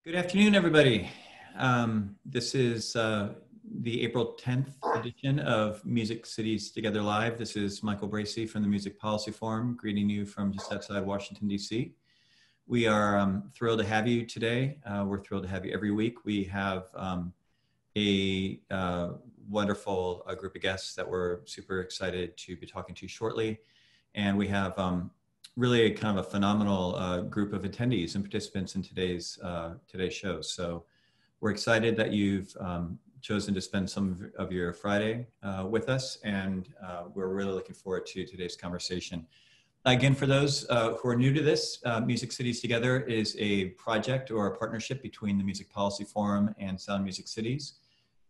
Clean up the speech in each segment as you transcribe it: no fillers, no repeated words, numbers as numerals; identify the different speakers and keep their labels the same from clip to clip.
Speaker 1: Good afternoon, everybody. This is the April 10th edition of Music Cities Together Live. This is Michael Bracy from the Music Policy Forum, greeting you from just outside Washington, D.C. We are thrilled to have you today. We're thrilled to have you every week. We have a wonderful group of guests that we're super excited to be talking to shortly. And we have really kind of a phenomenal group of attendees and participants in today's show. So we're excited that you've chosen to spend some of your Friday with us, and we're really looking forward to today's conversation. Again, for those who are new to this, Music Cities Together is a project or a partnership between the Music Policy Forum and Sound Music Cities.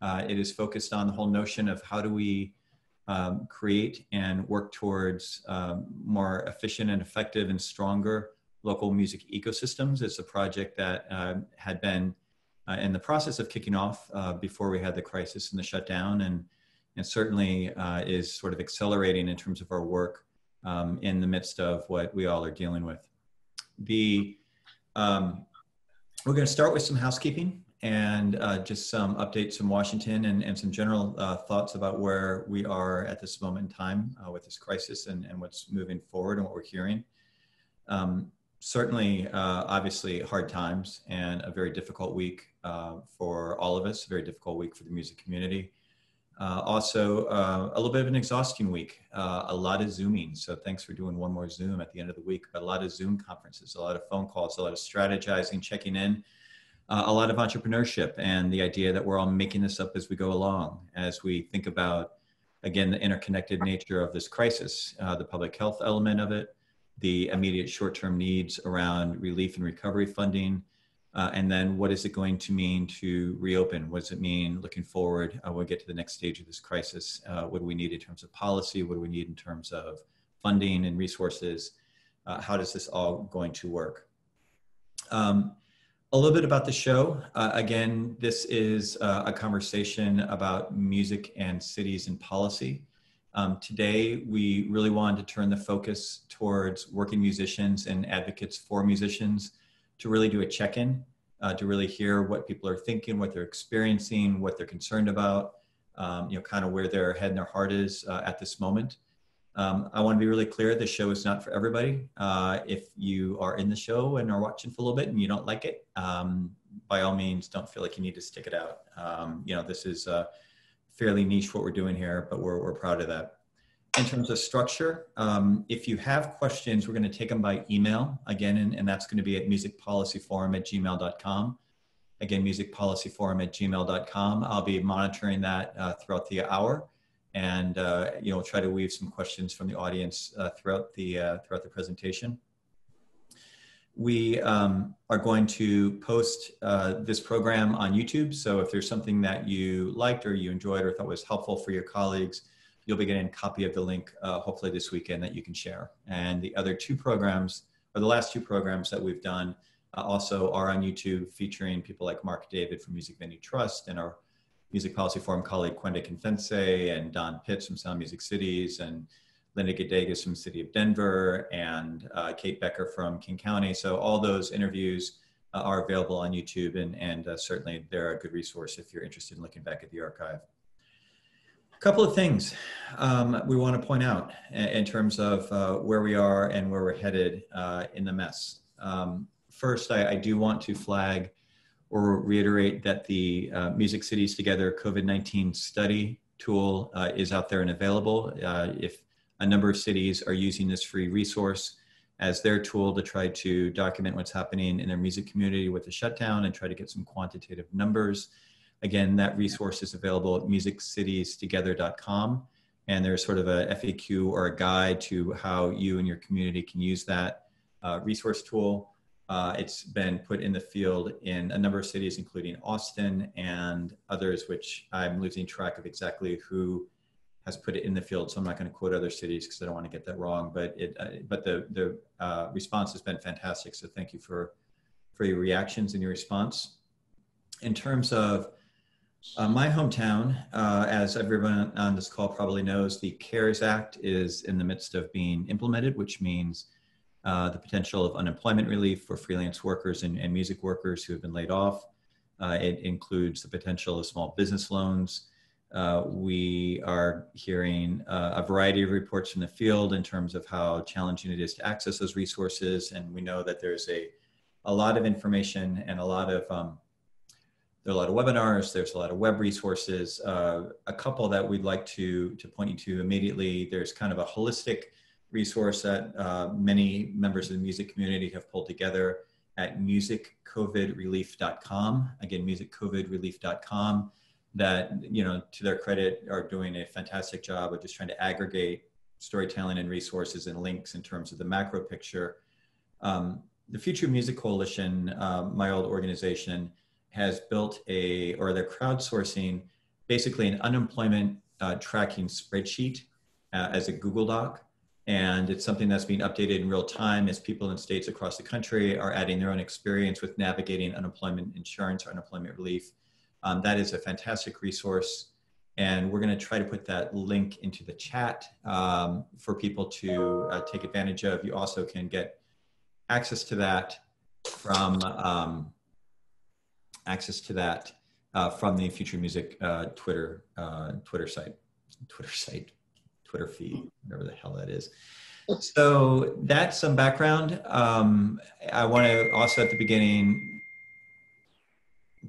Speaker 1: It is focused on the whole notion of how do we create and work towards more efficient and effective and stronger local music ecosystems. It's a project that had been in the process of kicking off before we had the crisis and the shutdown, and certainly is sort of accelerating in terms of our work in the midst of what we all are dealing with. We're going to start with some housekeeping and just some updates from Washington and some general thoughts about where we are at this moment in time with this crisis and what's moving forward and what we're hearing. Certainly, obviously, hard times and a very difficult week for all of us, a very difficult week for the music community. Also, a little bit of an exhausting week, a lot of Zooming. So thanks for doing one more Zoom at the end of the week, but a lot of Zoom conferences, a lot of phone calls, a lot of strategizing, checking in. A lot of entrepreneurship and the idea that we're all making this up as we go along, as we think about, again, the interconnected nature of this crisis, the public health element of it, the immediate short-term needs around relief and recovery funding, and then what is it going to mean to reopen? What does it mean looking forward when we get to the next stage of this crisis? What do we need in terms of policy? What do we need in terms of funding and resources? How does this all going to work? A little bit about the show. Again, this is a conversation about music and cities and policy. Today, we really wanted to turn the focus towards working musicians and advocates for musicians to really do a check-in, to really hear what people are thinking, what they're experiencing, what they're concerned about, kind of where their head and their heart is at this moment. I want to be really clear, this show is not for everybody. If you are in the show and are watching for a little bit and you don't like it, by all means, don't feel like you need to stick it out. This is fairly niche what we're doing here, but we're proud of that. In terms of structure, if you have questions, we're going to take them by email again, and that's going to be at musicpolicyforum@gmail.com. Again, musicpolicyforum@gmail.com. I'll be monitoring that throughout the hour. And try to weave some questions from the audience throughout the presentation. We are going to post this program on YouTube. So if there's something that you liked or you enjoyed or thought was helpful for your colleagues, you'll be getting a copy of the link hopefully this weekend that you can share. And the other two programs, or the last two programs that we've done, also are on YouTube, featuring people like Mark David from Music Venue Trust and our Music Policy Forum colleague Quenda Confense and Don Pitts from Sound Music Cities and Linda Gadegas from the City of Denver and Kate Becker from King County. So all those interviews are available on YouTube, and certainly they're a good resource if you're interested in looking back at the archive. A couple of things we want to point out in terms of where we are and where we're headed in the mess. First, I do want to flag or reiterate that the Music Cities Together COVID-19 study tool is out there and available. If a number of cities are using this free resource as their tool to try to document what's happening in their music community with the shutdown and try to get some quantitative numbers. Again, that resource is available at musiccitiestogether.com. And there's sort of a FAQ or a guide to how you and your community can use that resource tool. It's been put in the field in a number of cities, including Austin and others, which I'm losing track of exactly who has put it in the field. So I'm not going to quote other cities because I don't want to get that wrong. But the response has been fantastic. So thank you for your reactions and your response. In terms of my hometown, as everyone on this call probably knows, the CARES Act is in the midst of being implemented, which means the potential of unemployment relief for freelance workers and music workers who have been laid off. It includes the potential of small business loans. We are hearing a variety of reports from the field in terms of how challenging it is to access those resources. And we know that there's a lot of information and a lot of, there are a lot of webinars, there's a lot of web resources. A couple that we'd like to point you to immediately, there's kind of a holistic resource that many members of the music community have pulled together at musiccovidrelief.com. Again, musiccovidrelief.com, that, you know, to their credit, are doing a fantastic job of just trying to aggregate storytelling and resources and links in terms of the macro picture. The Future Music Coalition, my old organization, has built they're crowdsourcing basically an unemployment tracking spreadsheet as a Google Doc. And it's something that's being updated in real time as people in states across the country are adding their own experience with navigating unemployment insurance or unemployment relief. That is a fantastic resource. And we're going to try to put that link into the chat for people to take advantage of. You also can get access to that from the Future Music Twitter feed, whatever the hell that is. So that's some background. I want to also at the beginning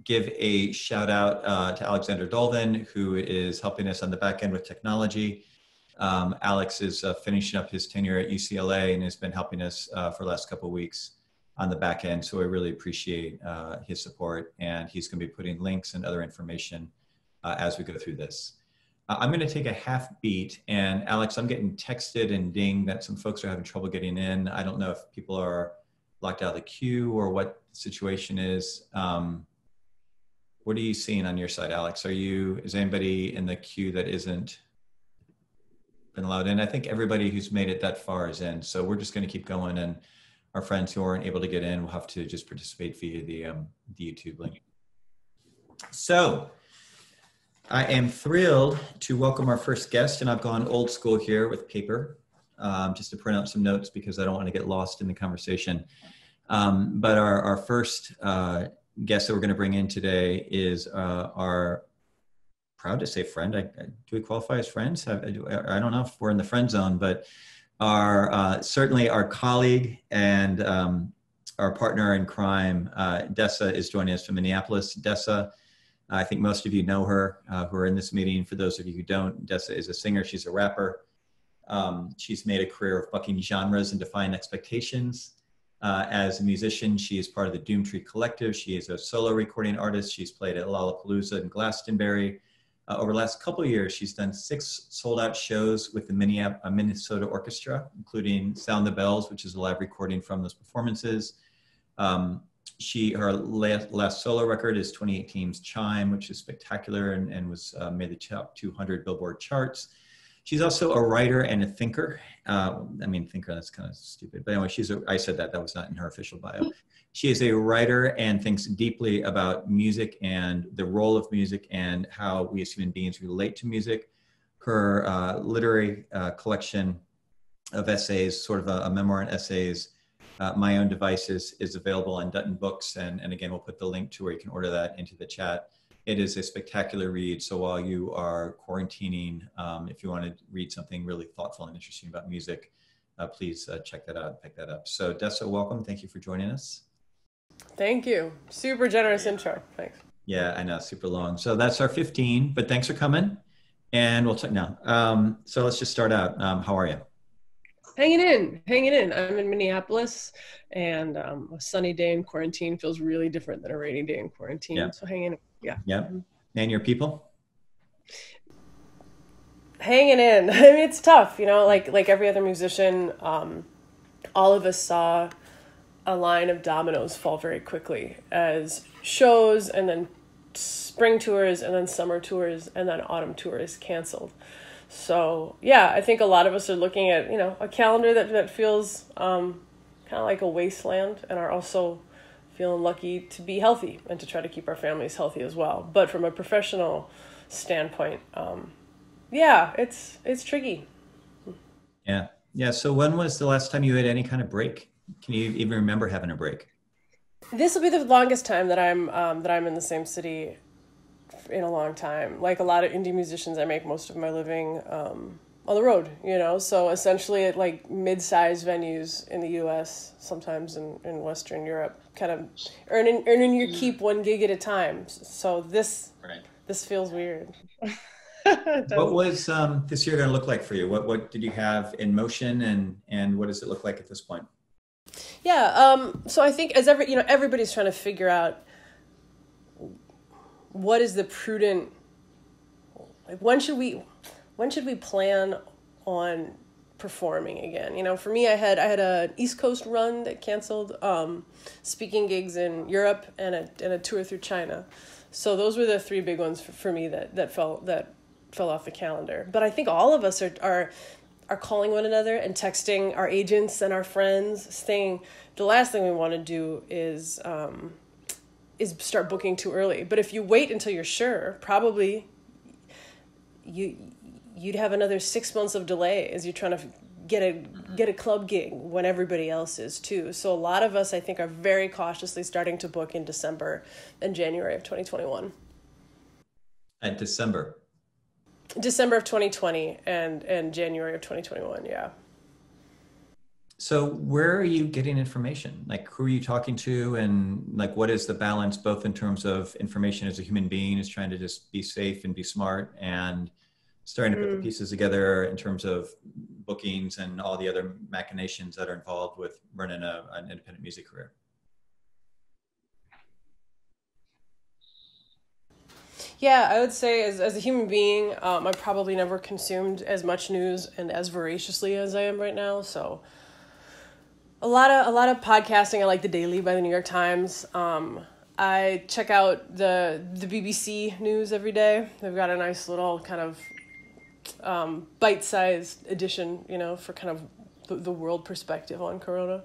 Speaker 1: give a shout out to Alexander Dolvin, who is helping us on the back end with technology. Alex is finishing up his tenure at UCLA and has been helping us for the last couple of weeks on the back end. So I really appreciate his support, and he's going to be putting links and other information as we go through this. I'm going to take a half beat, and Alex, I'm getting texted and dinged that some folks are having trouble getting in. I don't know if people are locked out of the queue or what the situation is. What are you seeing on your side, Alex? Is anybody in the queue that isn't been allowed in? I think everybody who's made it that far is in. So we're just going to keep going, and our friends who aren't able to get in will have to just participate via the YouTube link. So I am thrilled to welcome our first guest, and I've gone old school here with paper just to print out some notes because I don't want to get lost in the conversation. But our first guest that we're going to bring in today is our, proud to say friend. Do we qualify as friends? I don't know if we're in the friend zone, but certainly our colleague and our partner in crime, Dessa, is joining us from Minneapolis. Dessa, I think most of you know her who are in this meeting. For those of you who don't, Dessa is a singer. She's a rapper. She's made a career of bucking genres and defying expectations. As a musician, she is part of the Doomtree Collective. She is a solo recording artist. She's played at Lollapalooza and Glastonbury. Over the last couple of years, she's done 6 sold-out shows with the Minnesota Orchestra, including Sound the Bells, which is a live recording from those performances. Her last solo record is 2018's Chime, which is spectacular and was made the top 200 Billboard charts. She's also a writer and a thinker. Thinker, that's kind of stupid. But anyway, I said that was not in her official bio. She is a writer and thinks deeply about music and the role of music and how we as human beings relate to music. Her literary collection of essays, sort of a memoir and essays, My Own Devices, is available on Dutton Books. And again, we'll put the link to where you can order that into the chat. It is a spectacular read. So while you are quarantining, if you want to read something really thoughtful and interesting about music, please check that out and pick that up. So Dessa, welcome. Thank you for joining us.
Speaker 2: Thank you. Super generous intro. Thanks.
Speaker 1: Yeah, I know, super long. So that's our 15, but thanks for coming. And we'll talk now. So let's just start out. How are you?
Speaker 2: Hanging in. I'm in Minneapolis, and a sunny day in quarantine feels really different than a rainy day in quarantine. Yeah. So hanging in. Yeah.
Speaker 1: Yeah. And your people?
Speaker 2: Hanging in. I mean, it's tough, like every other musician, all of us saw a line of dominoes fall very quickly as shows and then spring tours and then summer tours and then autumn tours canceled. So yeah, I think a lot of us are looking at, a calendar that feels kind of like a wasteland, and are also feeling lucky to be healthy and to try to keep our families healthy as well. But from a professional standpoint, yeah, it's tricky.
Speaker 1: Yeah. Yeah. So when was the last time you had any kind of break? Can you even remember having a break?
Speaker 2: This will be the longest time that I'm in the same city in a long time. Like a lot of indie musicians, I make most of my living on the road, you know? So essentially at like mid-sized venues in the US, sometimes in Western Europe, kind of earning your keep one gig at a time. So this feels weird.
Speaker 1: What was this year going to look like for you? What did you have in motion, and what does it look like at this point?
Speaker 2: Yeah, so I think everybody's trying to figure out what is the prudent, like when should we plan on performing again? You know, for me, I had an East Coast run that canceled, speaking gigs in Europe and a tour through China. So those were the three big ones for me that fell off the calendar. But I think all of us are calling one another and texting our agents and our friends, saying the last thing we want to do is start booking too early. But if you wait until you're sure, probably you'd have another 6 months of delay as you're trying to get a club gig when everybody else is too. So a lot of us, I think, are very cautiously starting to book in December and January of 2021.
Speaker 1: At December
Speaker 2: of 2020 and January of 2021, yeah.
Speaker 1: So where are you getting information? Like, who are you talking to, and like, what is the balance both in terms of information as a human being is trying to just be safe and be smart, and starting to put the pieces together in terms of bookings and all the other machinations that are involved with running an independent music career?
Speaker 2: Yeah, I would say as a human being, I probably never consumed as much news and as voraciously as I am right now. So a lot of podcasting. I like The Daily by the New York Times. I check out the BBC news every day. They've got a nice little kind of bite-sized edition, you know, for kind of the world perspective on Corona.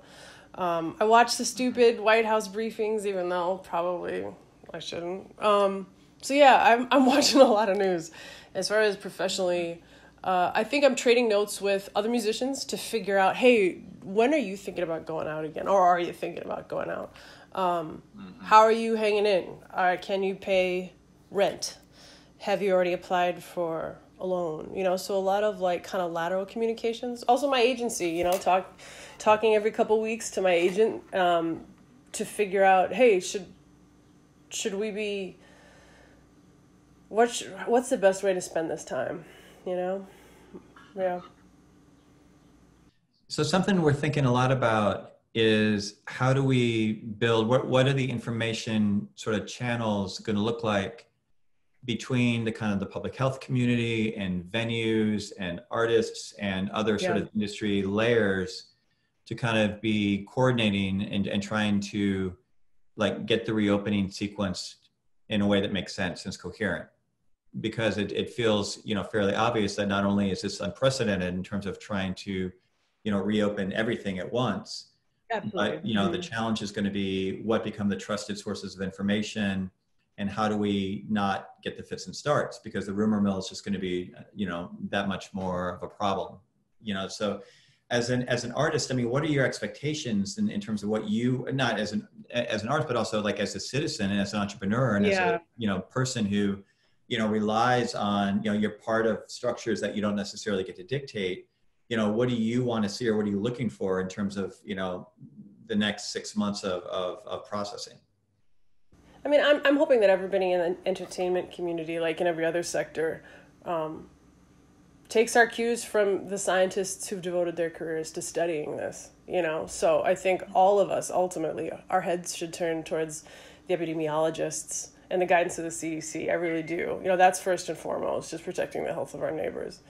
Speaker 2: I watch the stupid White House briefings, even though probably I shouldn't. So yeah, I'm watching a lot of news. As far as professionally, I think I'm trading notes with other musicians to figure out, hey, when are you thinking about going out again? Or are you thinking about going out? How are you hanging in? Can you pay rent? Have you already applied for a loan? You know, so a lot of like kind of lateral communications. Also my agency, you know, talking every couple weeks to my agent to figure out, hey, should we be... What's the best way to spend this time, you know? Yeah.
Speaker 1: So something we're thinking a lot about is how do we build, what are the information sort of channels going to look like between the kind of the public health community and venues and artists and other sort of industry layers to kind of be coordinating and trying to like get the reopening sequence in a way that makes sense and is coherent. Because it feels, you know, fairly obvious that not only is this unprecedented in terms of trying to, you know, reopen everything at once,
Speaker 2: absolutely.
Speaker 1: But, you know, the challenge is going to be what become the trusted sources of information, and how do we not get the fits and starts, because the rumor mill is just going to be, you know, that much more of a problem, you know. So as an artist, I mean, what are your expectations in terms of what you, not as an artist, but also like as a citizen and as an entrepreneur and as a, you know, person who, you know, relies on, you know, you're part of structures that you don't necessarily get to dictate. You know, what do you want to see, or what are you looking for in terms of, you know, the next 6 months of processing?
Speaker 2: I mean, I'm hoping that everybody in the entertainment community, like in every other sector, takes our cues from the scientists who've devoted their careers to studying this, you know? So I think all of us, ultimately, our heads should turn towards the epidemiologists and the guidance of the CDC. I really do. You know, that's first and foremost, just protecting the health of our neighbors.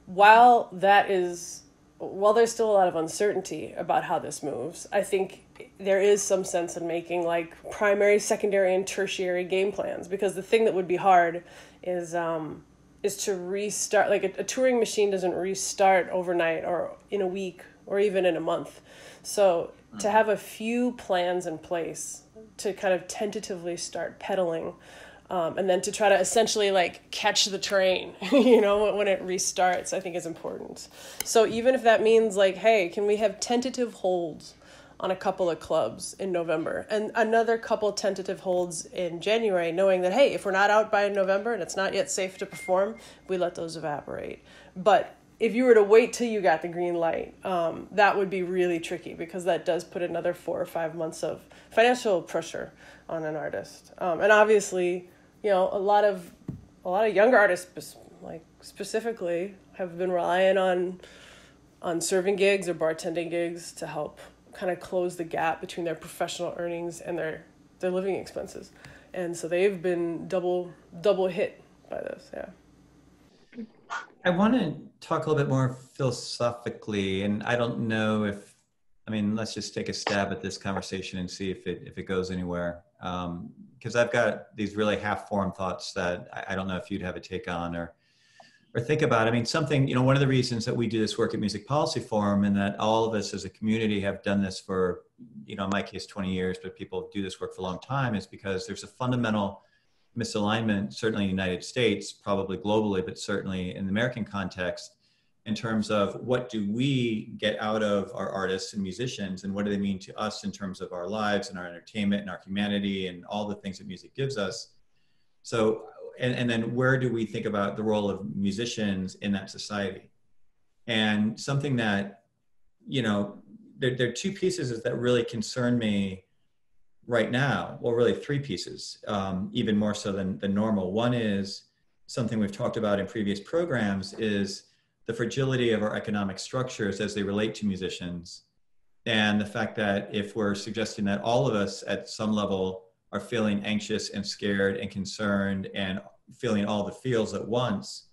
Speaker 2: While there's still a lot of uncertainty about how this moves, I think there is some sense in making like primary, secondary, and tertiary game plans, because the thing that would be hard is to restart. Like a touring machine doesn't restart overnight or in a week or even in a month. So to have a few plans in place to kind of tentatively start pedaling And then to try to essentially like catch the train, you know, when it restarts, I think is important. So even if that means like, hey, can we have tentative holds on a couple of clubs in November and another couple tentative holds in January, knowing that, hey, if we're not out by November and it's not yet safe to perform, we let those evaporate. But if you were to wait till you got the green light, that would be really tricky, because that does put another 4 or 5 months of financial pressure on an artist. And obviously, you know, a lot of younger artists, like specifically, have been relying on serving gigs or bartending gigs to help kind of close the gap between their professional earnings and their living expenses. And so they've been double hit by this. Yeah.
Speaker 1: I want to talk a little bit more philosophically, and I don't know if, I mean, let's just take a stab at this conversation and see if it goes anywhere. Because I've got these really half-formed thoughts that I don't know if you'd have a take on or think about. I mean, something, you know, one of the reasons that we do this work at Music Policy Forum, and that all of us as a community have done this for, you know, in my case, 20 years, but people do this work for a long time, is because there's a fundamental misalignment, certainly in the United States, probably globally, but certainly in the American context, in terms of what do we get out of our artists and musicians, and what do they mean to us in terms of our lives and our entertainment and our humanity and all the things that music gives us. So, and then where do we think about the role of musicians in that society? And something that, you know, there are two pieces that really concern me right now. Well, really three pieces, even more so than normal. One is something we've talked about in previous programs, is the fragility of our economic structures as they relate to musicians. And the fact that if we're suggesting that all of us at some level are feeling anxious and scared and concerned and feeling all the feels at once,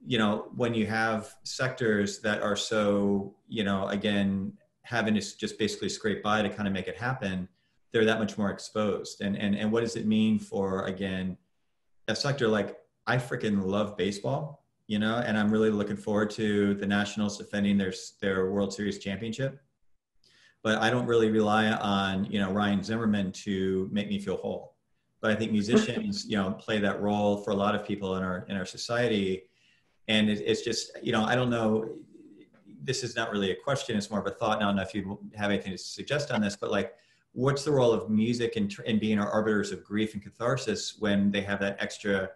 Speaker 1: you know, when you have sectors that are so, you know, again, having to just basically scrape by to kind of make it happen, they're that much more exposed. And what does it mean for, again, a sector like, I freaking love baseball, you know, and I'm really looking forward to the Nationals defending their World Series championship. But I don't really rely on, you know, Ryan Zimmerman to make me feel whole. But I think musicians, you know, play that role for a lot of people in our society. And it's just, you know, I don't know, this is not really a question, it's more of a thought. I don't know if you have anything to suggest on this, but like, what's the role of music in being our arbiters of grief and catharsis when they have that extra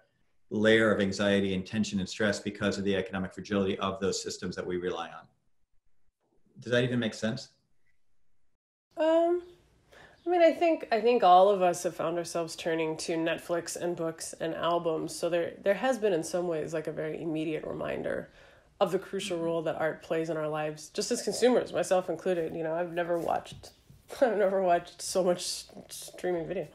Speaker 1: layer of anxiety and tension and stress because of the economic fragility of those systems that we rely on? Does that even make sense?
Speaker 2: I mean, I think all of us have found ourselves turning to Netflix and books and albums. So there has been in some ways like a very immediate reminder of the crucial role that art plays in our lives, just as consumers, myself included. You know, I've never watched so much streaming video.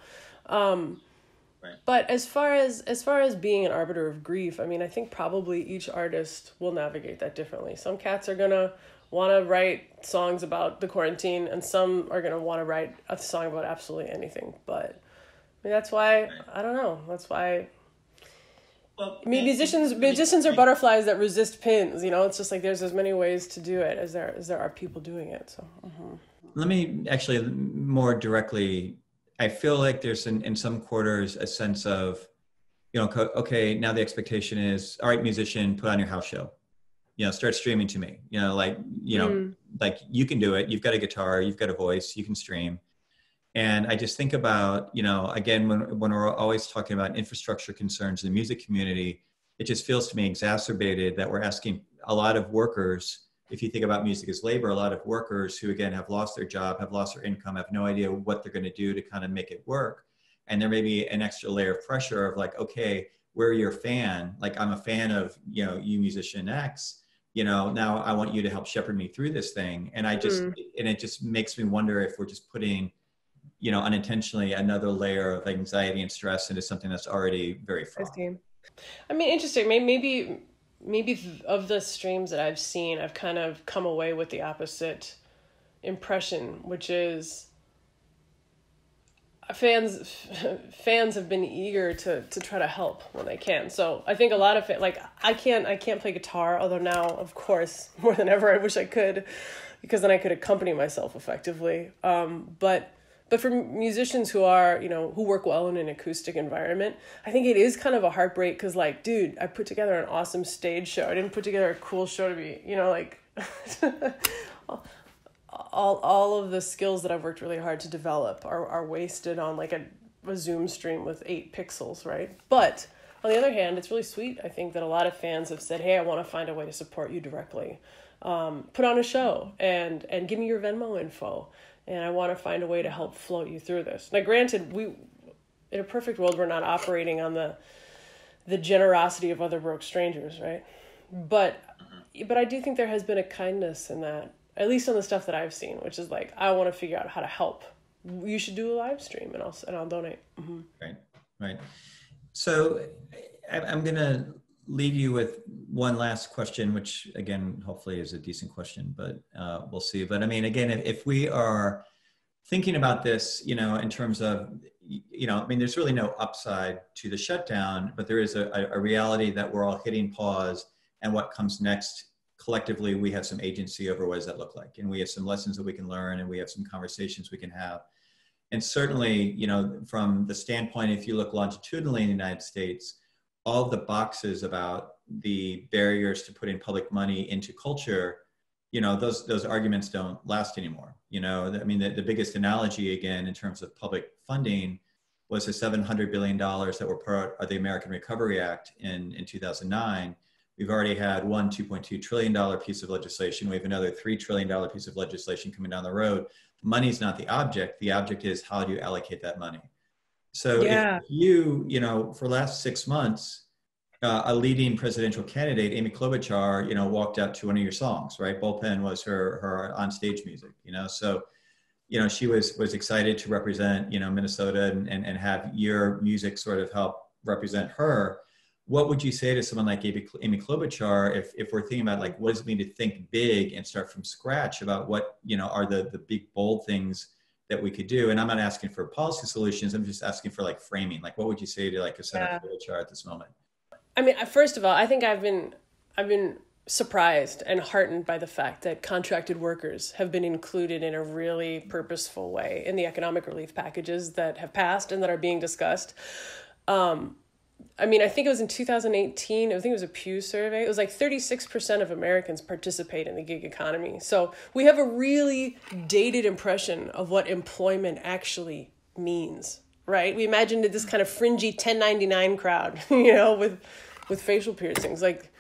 Speaker 1: Right.
Speaker 2: But as far as being an arbiter of grief, I mean, I think probably each artist will navigate that differently. Some cats are gonna want to write songs about the quarantine, and some are gonna want to write a song about absolutely anything. But I mean, that's why, I don't know. That's why. Well, I mean, musicians are butterflies that resist pins. You know, it's just like there's as many ways to do it as there are people doing it. So. Mm-hmm.
Speaker 1: Let me actually more directly, I feel like there's in some quarters a sense of, you know, okay, now the expectation is, all right, musician, put on your house show, you know, start streaming to me, you know, like, you know, like you can do it. You've got a guitar, you've got a voice, you can stream. And I just think about, you know, again, when we're always talking about infrastructure concerns in the music community, it just feels to me exacerbated that we're asking a lot of workers, if you think about music as labor, a lot of workers who, again, have lost their job, have lost their income, have no idea what they're going to do to kind of make it work. And there may be an extra layer of pressure of like, okay, we're your fan. Like, I'm a fan of, you know, you musician X, you know, now I want you to help shepherd me through this thing. And I just, and it just makes me wonder if we're just putting, you know, unintentionally another layer of anxiety and stress into something that's already very fraught.
Speaker 2: I mean, interesting. Maybe of the streams that I've seen, I've kind of come away with the opposite impression, which is fans have been eager to try to help when they can. So I think a lot of it, like I can't play guitar, although now, of course, more than ever, I wish I could, because then I could accompany myself effectively. But But for musicians who are, who work well in an acoustic environment, I think it is kind of a heartbreak because, like, dude, I put together an awesome stage show. I didn't put together a cool show to be, like, all of the skills that I've worked really hard to develop are wasted on, like, a Zoom stream with 8 pixels, right? But on the other hand, it's really sweet, I think, that a lot of fans have said, hey, I want to find a way to support you directly. Put on a show and give me your Venmo info. And I want to find a way to help float you through this. Now, granted, in a perfect world, we're not operating on the generosity of other broke strangers, right? But I do think there has been a kindness in that, at least on the stuff that I've seen, which is like, I want to figure out how to help. You should do a live stream, and I'll donate. Mm-hmm.
Speaker 1: Right. So I'm gonna leave you with one last question, which again, hopefully is a decent question, but we'll see. But I mean, again, if we are thinking about this, in terms of, I mean, there's really no upside to the shutdown, but there is a reality that we're all hitting pause, and what comes next, collectively, we have some agency over what does that look like. And we have some lessons that we can learn, and we have some conversations we can have. And certainly, from the standpoint, if you look longitudinally in the United States, all of the boxes about the barriers to putting public money into culture, those arguments don't last anymore. I mean, the biggest analogy, again, in terms of public funding was the $700 billion that were part of the American Recovery Act in 2009. We've already had one $2.2 trillion piece of legislation. We have another $3 trillion piece of legislation coming down the road. Money's not the object. The object is how do you allocate that money? So if you, for the last 6 months, a leading presidential candidate, Amy Klobuchar, walked out to one of your songs, right? Bullpen was her on-stage music, So, she was excited to represent, Minnesota and have your music sort of help represent her. What would you say to someone like Amy Klobuchar if we're thinking about, like, what does it mean to think big and start from scratch about what, are the big, bold things that we could do? And I'm not asking for policy solutions. I'm just asking for, like, framing. Like, what would you say to, like, a Senator Klobuchar at this moment?
Speaker 2: I mean, first of all, I think I've been surprised and heartened by the fact that contracted workers have been included in a really purposeful way in the economic relief packages that have passed and that are being discussed. I mean, I think it was in 2018, I think it was a Pew survey. It was like 36% of Americans participate in the gig economy. So we have a really dated impression of what employment actually means, right? We imagined this kind of fringy 1099 crowd, with facial piercings. Like,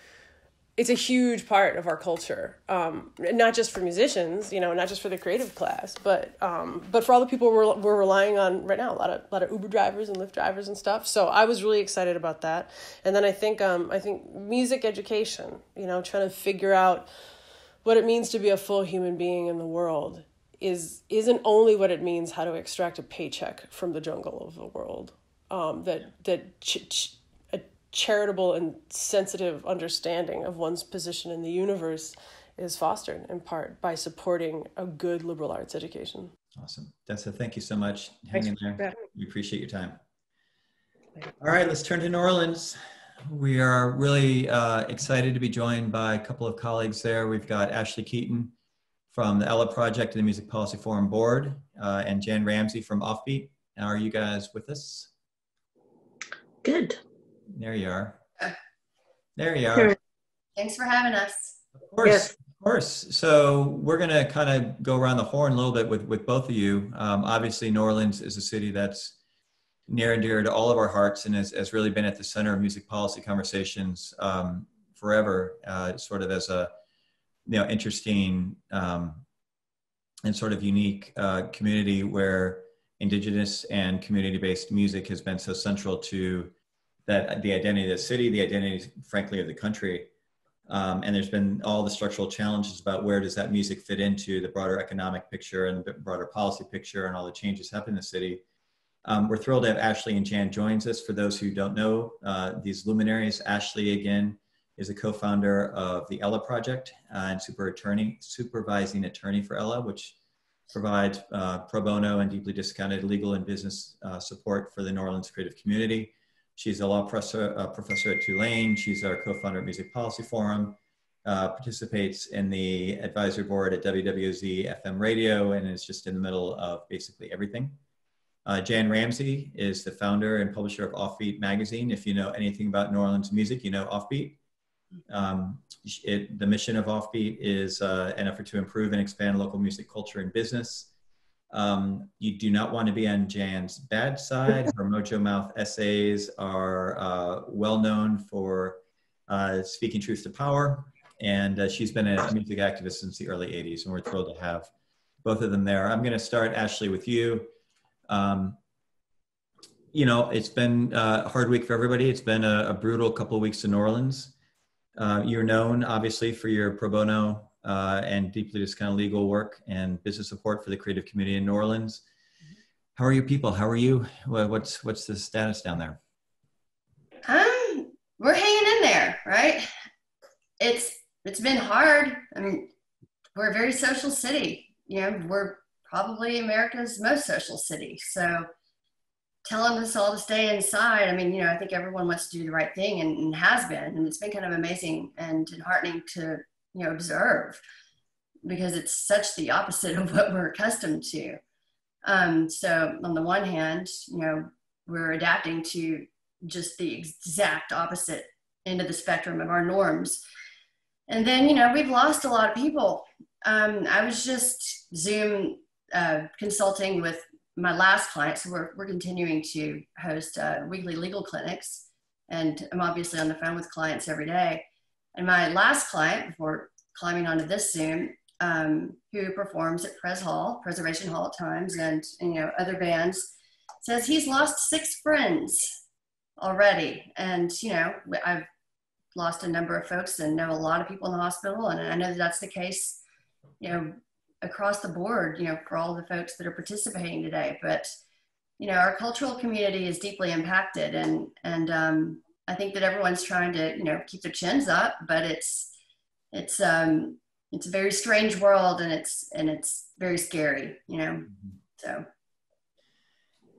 Speaker 2: it's a huge part of our culture, not just for musicians, not just for the creative class, but for all the people we're relying on right now. A lot of Uber drivers and Lyft drivers and stuff. So I was really excited about that. And then I think music education, trying to figure out what it means to be a full human being in the world isn't only what it means how to extract a paycheck from the jungle of the world. A charitable and sensitive understanding of one's position in the universe is fostered in part by supporting a good liberal arts education.
Speaker 1: Awesome. Dessa, thank you so much. Hang in there. We appreciate your time. All right, let's turn to New Orleans. We are really excited to be joined by a couple of colleagues there. We've got Ashlye Keaton from the Ella Project and the Music Policy Forum Board, and Jan Ramsey from OffBeat. Are you guys with us?
Speaker 3: Good.
Speaker 1: There you are. There you are.
Speaker 3: Sure.
Speaker 4: Thanks for having us.
Speaker 1: Of course, yes. Of course. So we're going to kind of go around the horn a little bit with both of you. Obviously, New Orleans is a city that's near and dear to all of our hearts and has really been at the center of music policy conversations forever, sort of as a interesting and sort of unique community where Indigenous and community-based music has been so central to the identity of the city, the identity, frankly, of the country. And there's been all the structural challenges about where does that music fit into the broader economic picture and the broader policy picture and all the changes happening in the city. We're thrilled to have Ashlye and Jan joins us. For those who don't know these luminaries, Ashlye, again, is a co-founder of the Ella Project and supervising attorney for Ella, which provides pro bono and deeply discounted legal and business support for the New Orleans creative community. She's a law professor at Tulane. She's our co-founder at Music Policy Forum. participates in the advisory board at WWZ FM radio, and is just in the middle of basically everything. Jan Ramsey is the founder and publisher of OffBeat Magazine. If you know anything about New Orleans music, you know OffBeat. The mission of OffBeat is an effort to improve and expand local music culture and business. You do not want to be on Jan's bad side. Her Mojo Mouth essays are well known for speaking truth to power. And she's been a music activist since the early 80s, and we're thrilled to have both of them there. I'm going to start, Ashlye, with you. You know, it's been a hard week for everybody. It's been a brutal couple of weeks in New Orleans. You're known, obviously, for your pro bono and deeply just kind of legal work and business support for the creative community in New Orleans. How are your people? How are you? What's the status down there?
Speaker 4: We're hanging in there, right? It's been hard. I mean, we're a very social city. You know, we're probably America's most social city. So telling us all to stay inside, I mean, you know, I think everyone wants to do the right thing and has been. And it's been kind of amazing and heartening to, you know, observe, because it's such the opposite of what we're accustomed to. So on the one hand, you know, we're adapting to just the exact opposite end of the spectrum of our norms. And then, you know, we've lost a lot of people. I was just Zoom consulting with my last client. So we're continuing to host weekly legal clinics. And I'm obviously on the phone with clients every day. And my last client, before climbing onto this Zoom, who performs at Preservation Hall at times, and you know, other bands, says he's lost 6 friends already. And, you know, I've lost a number of folks and know a lot of people in the hospital. And I know that that's the case, you know, across the board, you know, for all the folks that are participating today. But, you know, our cultural community is deeply impacted. And I think that everyone's trying to, you know, keep their chins up, but it's a very strange world, and it's very scary, you know, so.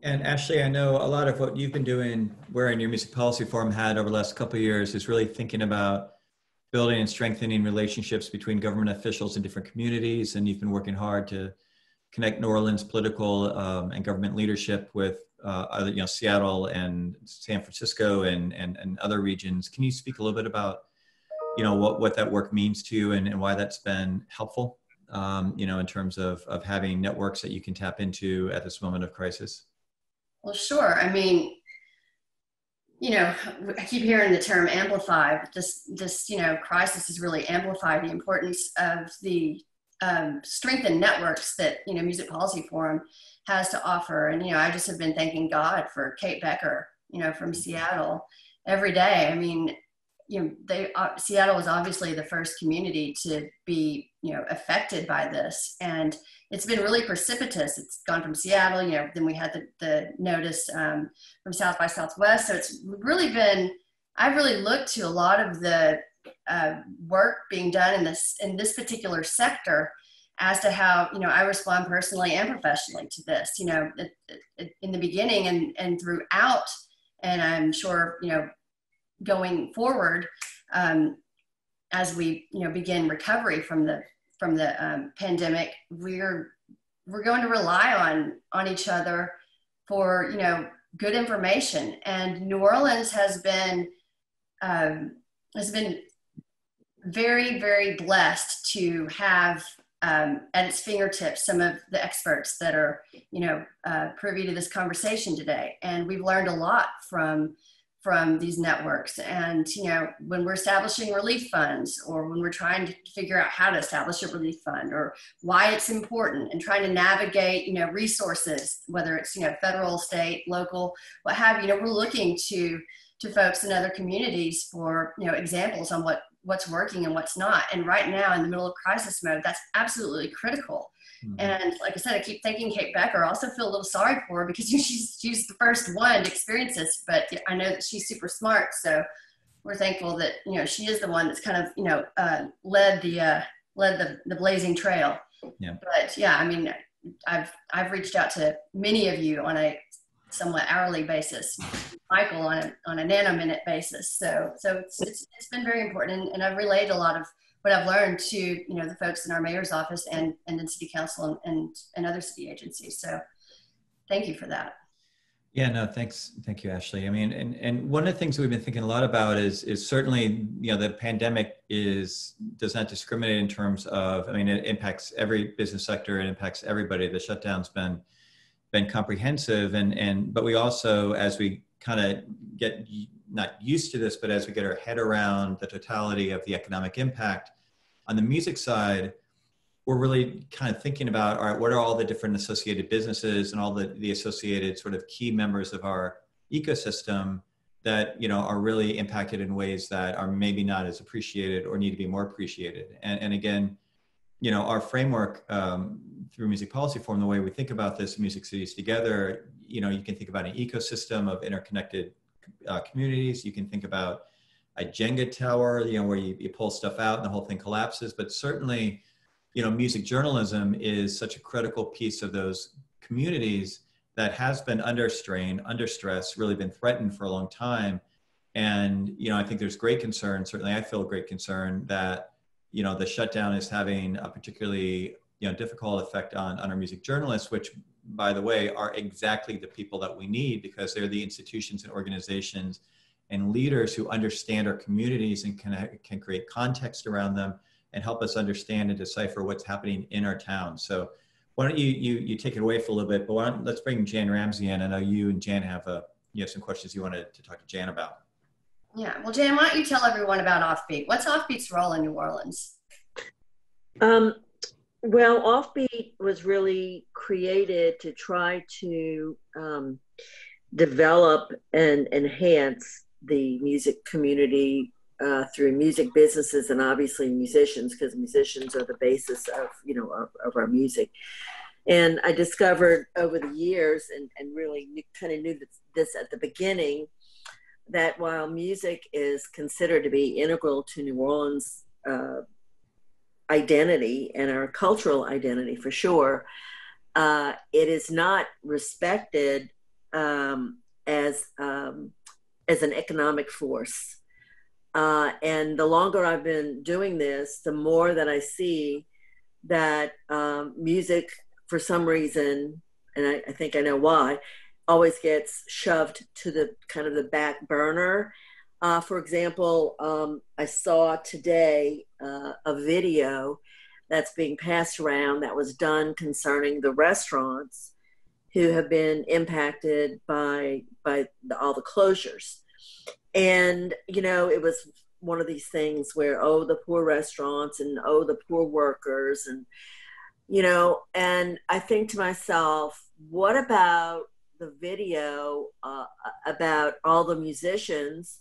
Speaker 1: And Ashlye, I know a lot of what you've been doing, wearing your music policy forum hat over the last couple of years, is really thinking about building and strengthening relationships between government officials in different communities. And you've been working hard to connect New Orleans political and government leadership with other, you know, Seattle and San Francisco and other regions. Can you speak a little bit about, you know, what that work means to you and why that's been helpful, you know, in terms of having networks that you can tap into at this moment of crisis?
Speaker 4: Well, sure. I mean, you know, I keep hearing the term amplify. This, you know, crisis has really amplified the importance of the strengthened networks that, you know, Music Policy Forum has to offer. And, you know, I just have been thanking God for Kate Becker, you know, from Seattle every day. I mean, you know, Seattle was obviously the first community to be, you know, affected by this. And it's been really precipitous. It's gone from Seattle, you know, then we had the notice from South by Southwest. So it's really been, I've really looked to a lot of the work being done in this particular sector as to how, you know, I respond personally and professionally to this, you know, in the beginning and throughout. And I'm sure, you know, going forward, as we, you know, begin recovery from the pandemic, we're going to rely on each other for, you know, good information. And New Orleans has been very, very blessed to have at its fingertips some of the experts that are, you know, privy to this conversation today. And we've learned a lot from these networks. And, you know, when we're establishing relief funds, or when we're trying to figure out how to establish a relief fund or why it's important, and trying to navigate, you know, resources, whether it's, you know, federal, state, local, what have you, know, we're looking to folks in other communities for, you know, examples on what's working and what's not. And right now in the middle of crisis mode, that's absolutely critical. And like I said, I keep thanking Kate Becker. I also feel a little sorry for her, because she's the first one to experience this, but I know that she's super smart. So we're thankful that, you know, she is the one that's kind of, you know, led the blazing trail. Yeah. But yeah, I mean, I've reached out to many of you on a somewhat hourly basis, Michael on a nanominute basis. So it's been very important. And I've relayed a lot of what I've learned to, you know, the folks in our mayor's office and in city council and other city agencies. So thank you for that.
Speaker 1: Yeah, no, thanks. Thank you, Ashlye. I mean, and one of the things we've been thinking a lot about is certainly, you know, the pandemic does not discriminate in terms of, I mean, it impacts every business sector, it impacts everybody. The shutdown's been comprehensive, but we also, as we kind of get not used to this, but as we get our head around the totality of the economic impact on the music side, we're really kind of thinking about, all right, what are all the different associated businesses and all the associated sort of key members of our ecosystem that, you know, are really impacted in ways that are maybe not as appreciated or need to be more appreciated. And again, you know, our framework through Music Policy Forum, the way we think about this, Music Cities Together, you know, you can think about an ecosystem of interconnected communities. You can think about a Jenga tower, you know, where you pull stuff out and the whole thing collapses. But certainly, you know, music journalism is such a critical piece of those communities that has been under strain, under stress, really been threatened for a long time. And, you know, I think there's great concern, certainly I feel great concern that, you know, the shutdown is having a particularly, you know, difficult effect on our music journalists, which, by the way, are exactly the people that we need, because they're the institutions and organizations and leaders who understand our communities and can create context around them and help us understand and decipher what's happening in our town. So why don't you take it away for a little bit, but let's bring Jan Ramsey in. I know you and Jan have some questions you wanted to talk to Jan about.
Speaker 4: Yeah, well, Jan, why don't you tell everyone about OffBeat? What's OffBeat's role in New Orleans?
Speaker 3: Well, OffBeat was really created to try to develop and enhance the music community through music businesses and obviously musicians, because musicians are the basis of, you know, of our music. And I discovered over the years and really kind of knew this at the beginning, that while music is considered to be integral to New Orleans identity and our cultural identity for sure, it is not respected as an economic force. And the longer I've been doing this, the more that I see that music, for some reason, and I think I know why, always gets shoved to the kind of the back burner. For example, I saw today a video that's being passed around that was done concerning the restaurants who have been impacted by all the closures. And, you know, it was one of these things where, oh, the poor restaurants and, oh, the poor workers. And, you know, and I think to myself, what about the video about all the musicians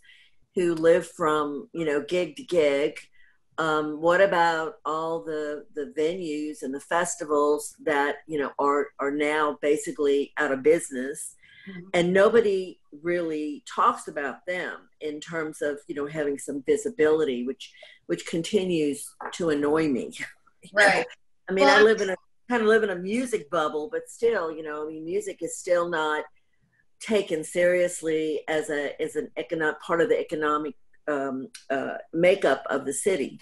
Speaker 3: who live from, you know, gig to gig? What about all the venues and the festivals that, you know, are now basically out of business? Mm-hmm. And nobody really talks about them in terms of, you know, having some visibility, which continues to annoy me.
Speaker 4: Right.
Speaker 3: I mean, well, I live in a music bubble, but still, you know, I mean, music is still not taken seriously as an economic part of the economic makeup of the city,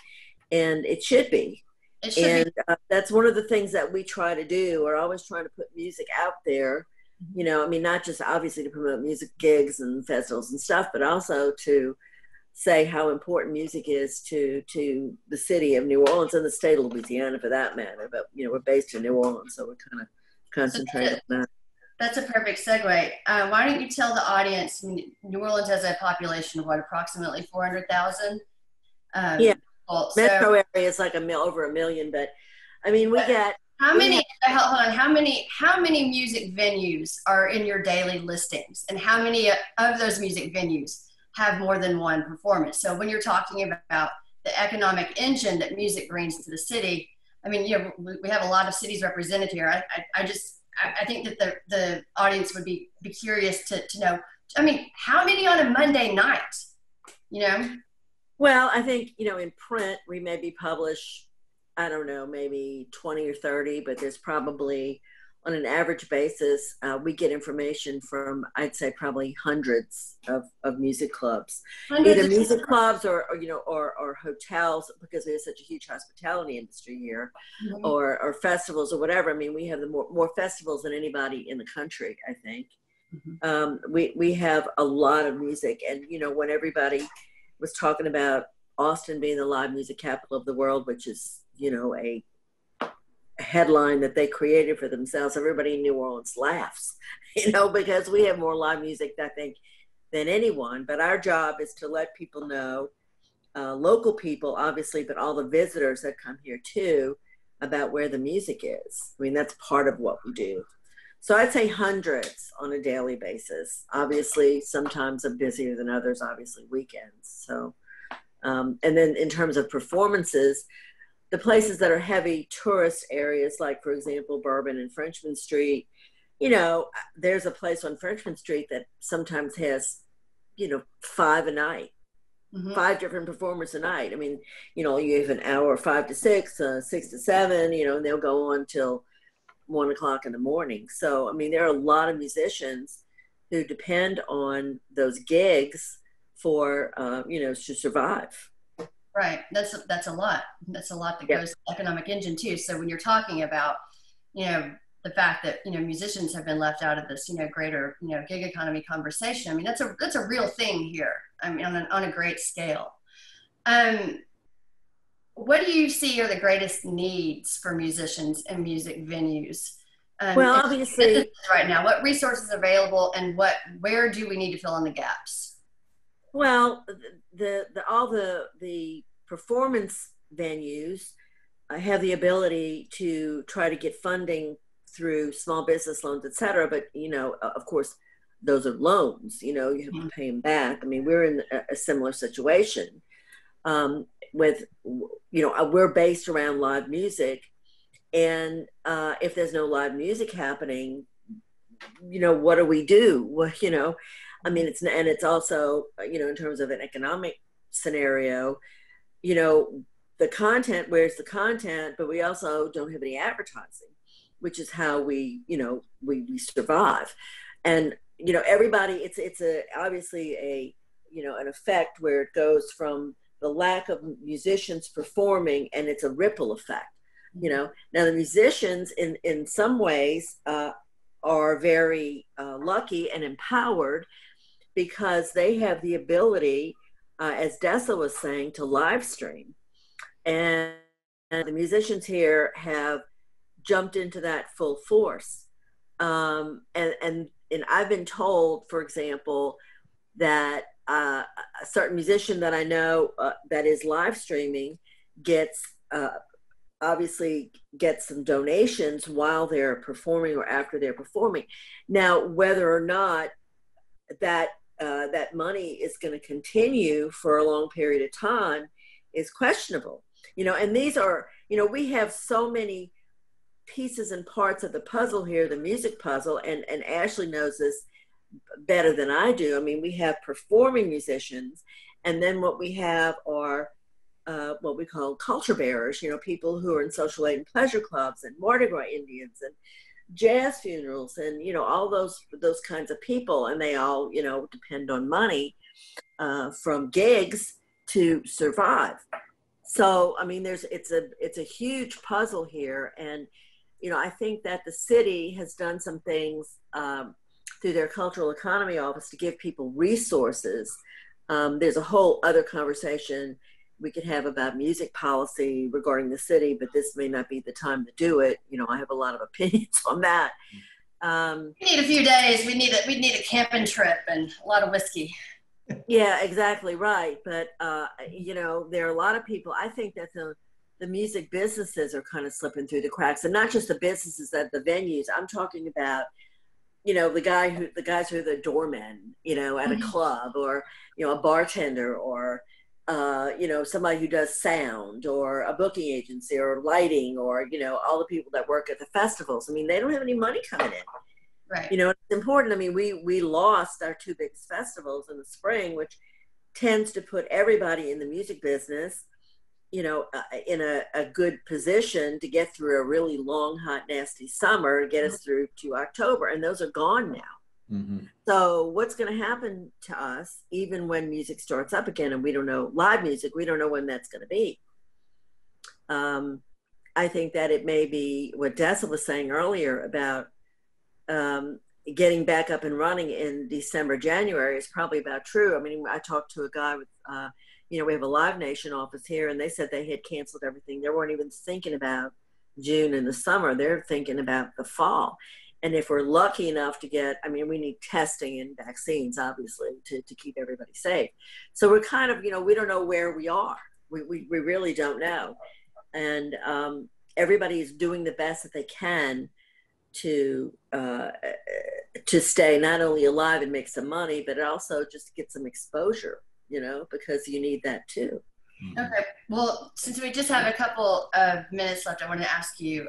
Speaker 3: and it should be.
Speaker 4: It should be.
Speaker 3: That's one of the things that we try to do. We're always trying to put music out there. You know, I mean, not just obviously to promote music gigs and festivals and stuff, but also to say how important music is to the city of New Orleans and the state of Louisiana for that matter. But, you know, we're based in New Orleans, so we're kind of concentrated on that.
Speaker 4: That's a perfect segue. Why don't you tell the audience, New Orleans has a population of what, approximately 400,000?
Speaker 3: Yeah, metro area is like over 1 million, but I mean, we get...
Speaker 4: How many music venues are in your daily listings, and how many of those music venues have more than one performance? So when you're talking about the economic engine that music brings to the city, I mean, you know, we have a lot of cities represented here. I think that the audience would be curious to know, I mean, how many on a Monday night, you know?
Speaker 3: Well, I think, you know, in print, we maybe publish, I don't know, maybe 20 or 30, but there's probably on an average basis, we get information from, I'd say, probably hundreds of music clubs, either music clubs or hotels, because there's such a huge hospitality industry here,
Speaker 4: Mm-hmm.
Speaker 3: or festivals or whatever. I mean, we have the more festivals than anybody in the country, I think.
Speaker 4: Mm-hmm.
Speaker 3: We have a lot of music, and when everybody was talking about Austin being the live music capital of the world, which is a headline that they created for themselves, everybody in New Orleans laughs, because we have more live music, I think, than anyone. But our job is to let people know, local people, obviously, but all the visitors that come here too, about where the music is. I mean, that's part of what we do. So I'd say hundreds on a daily basis. Obviously, sometimes are busier than others, obviously weekends. So, and then in terms of performances, the places that are heavy tourist areas, like, for example, Bourbon and Frenchman Street, there's a place on Frenchman Street that sometimes has, 5 a night,
Speaker 4: Mm-hmm.
Speaker 3: 5 different performers a night. I mean, you have an hour, 5 to 6, 6 to 7, and they'll go on till 1 o'clock in the morning. So, I mean, there are a lot of musicians who depend on those gigs for, to survive.
Speaker 4: Right. That's a lot. That's a lot that goes to the economic engine too. So when you're talking about, the fact that, musicians have been left out of this, greater, gig economy conversation. I mean, that's a real thing here. I mean, on a great scale. What do you see are the greatest needs for musicians and music venues?
Speaker 3: Well, obviously
Speaker 4: right now, what resources are available, and where do we need to fill in the gaps?
Speaker 3: Well, all the performance venues have the ability to try to get funding through small business loans, et cetera. But, of course, those are loans, you have to pay them back. I mean, we're in a similar situation with, we're based around live music. And if there's no live music happening, what do we do? Well, I mean, it's also, in terms of an economic scenario, the content, where's the content, but we also don't have any advertising, which is how we survive. And, everybody, it's obviously an effect where it goes from the lack of musicians performing, and it's a ripple effect. Now the musicians in some ways are very lucky and empowered, because they have the ability, as Dessa was saying, to live stream. And the musicians here have jumped into that full force. And I've been told, for example, that a certain musician that I know that is live streaming gets obviously get some donations while they're performing or after they're performing. Now, whether or not that money is going to continue for a long period of time is questionable. And these are, we have so many pieces and parts of the puzzle here, the music puzzle, and Ashlye knows this better than I do. I mean, we have performing musicians, and then what we have are what we call culture bearers, people who are in social aid and pleasure clubs and Mardi Gras Indians and jazz funerals and, all those kinds of people. And they all, depend on money from gigs to survive. So, I mean, it's a huge puzzle here. And, I think that the city has done some things through their cultural economy office to give people resources. There's a whole other conversation we could have about music policy regarding the city, but this may not be the time to do it. I have a lot of opinions on that.
Speaker 4: We need a few days. We need a camping trip and a lot of whiskey.
Speaker 3: Yeah, exactly right. But there are a lot of people. I think that the music businesses are kind of slipping through the cracks, and not just the businesses, that the venues. I'm talking about, the guys who are the doormen, at a club, or a bartender, or somebody who does sound, or a booking agency, or lighting, or, all the people that work at the festivals. I mean, they don't have any money coming in.
Speaker 4: Right.
Speaker 3: It's important. I mean, we lost our 2 biggest festivals in the spring, which tends to put everybody in the music business in a good position to get through a really long, hot, nasty summer, get us through to October, and those are gone now.
Speaker 1: Mm-hmm.
Speaker 3: So what's going to happen to us, even when music starts up again, and we don't know, live music, we don't know when that's going to be. I think that it may be what Dessa was saying earlier about getting back up and running in December, January is probably about true. I mean, I talked to a guy with, we have a Live Nation office here, and they said they had canceled everything. They weren't even thinking about June in the summer. They're thinking about the fall. And if we're lucky enough to get, I mean, we need testing and vaccines, obviously, to keep everybody safe. So we're kind of, we don't know where we are. We really don't know. And everybody's doing the best that they can to stay not only alive and make some money, but also just get some exposure, because you need that too.
Speaker 4: Okay. Well, since we just have a couple of minutes left, I want to ask you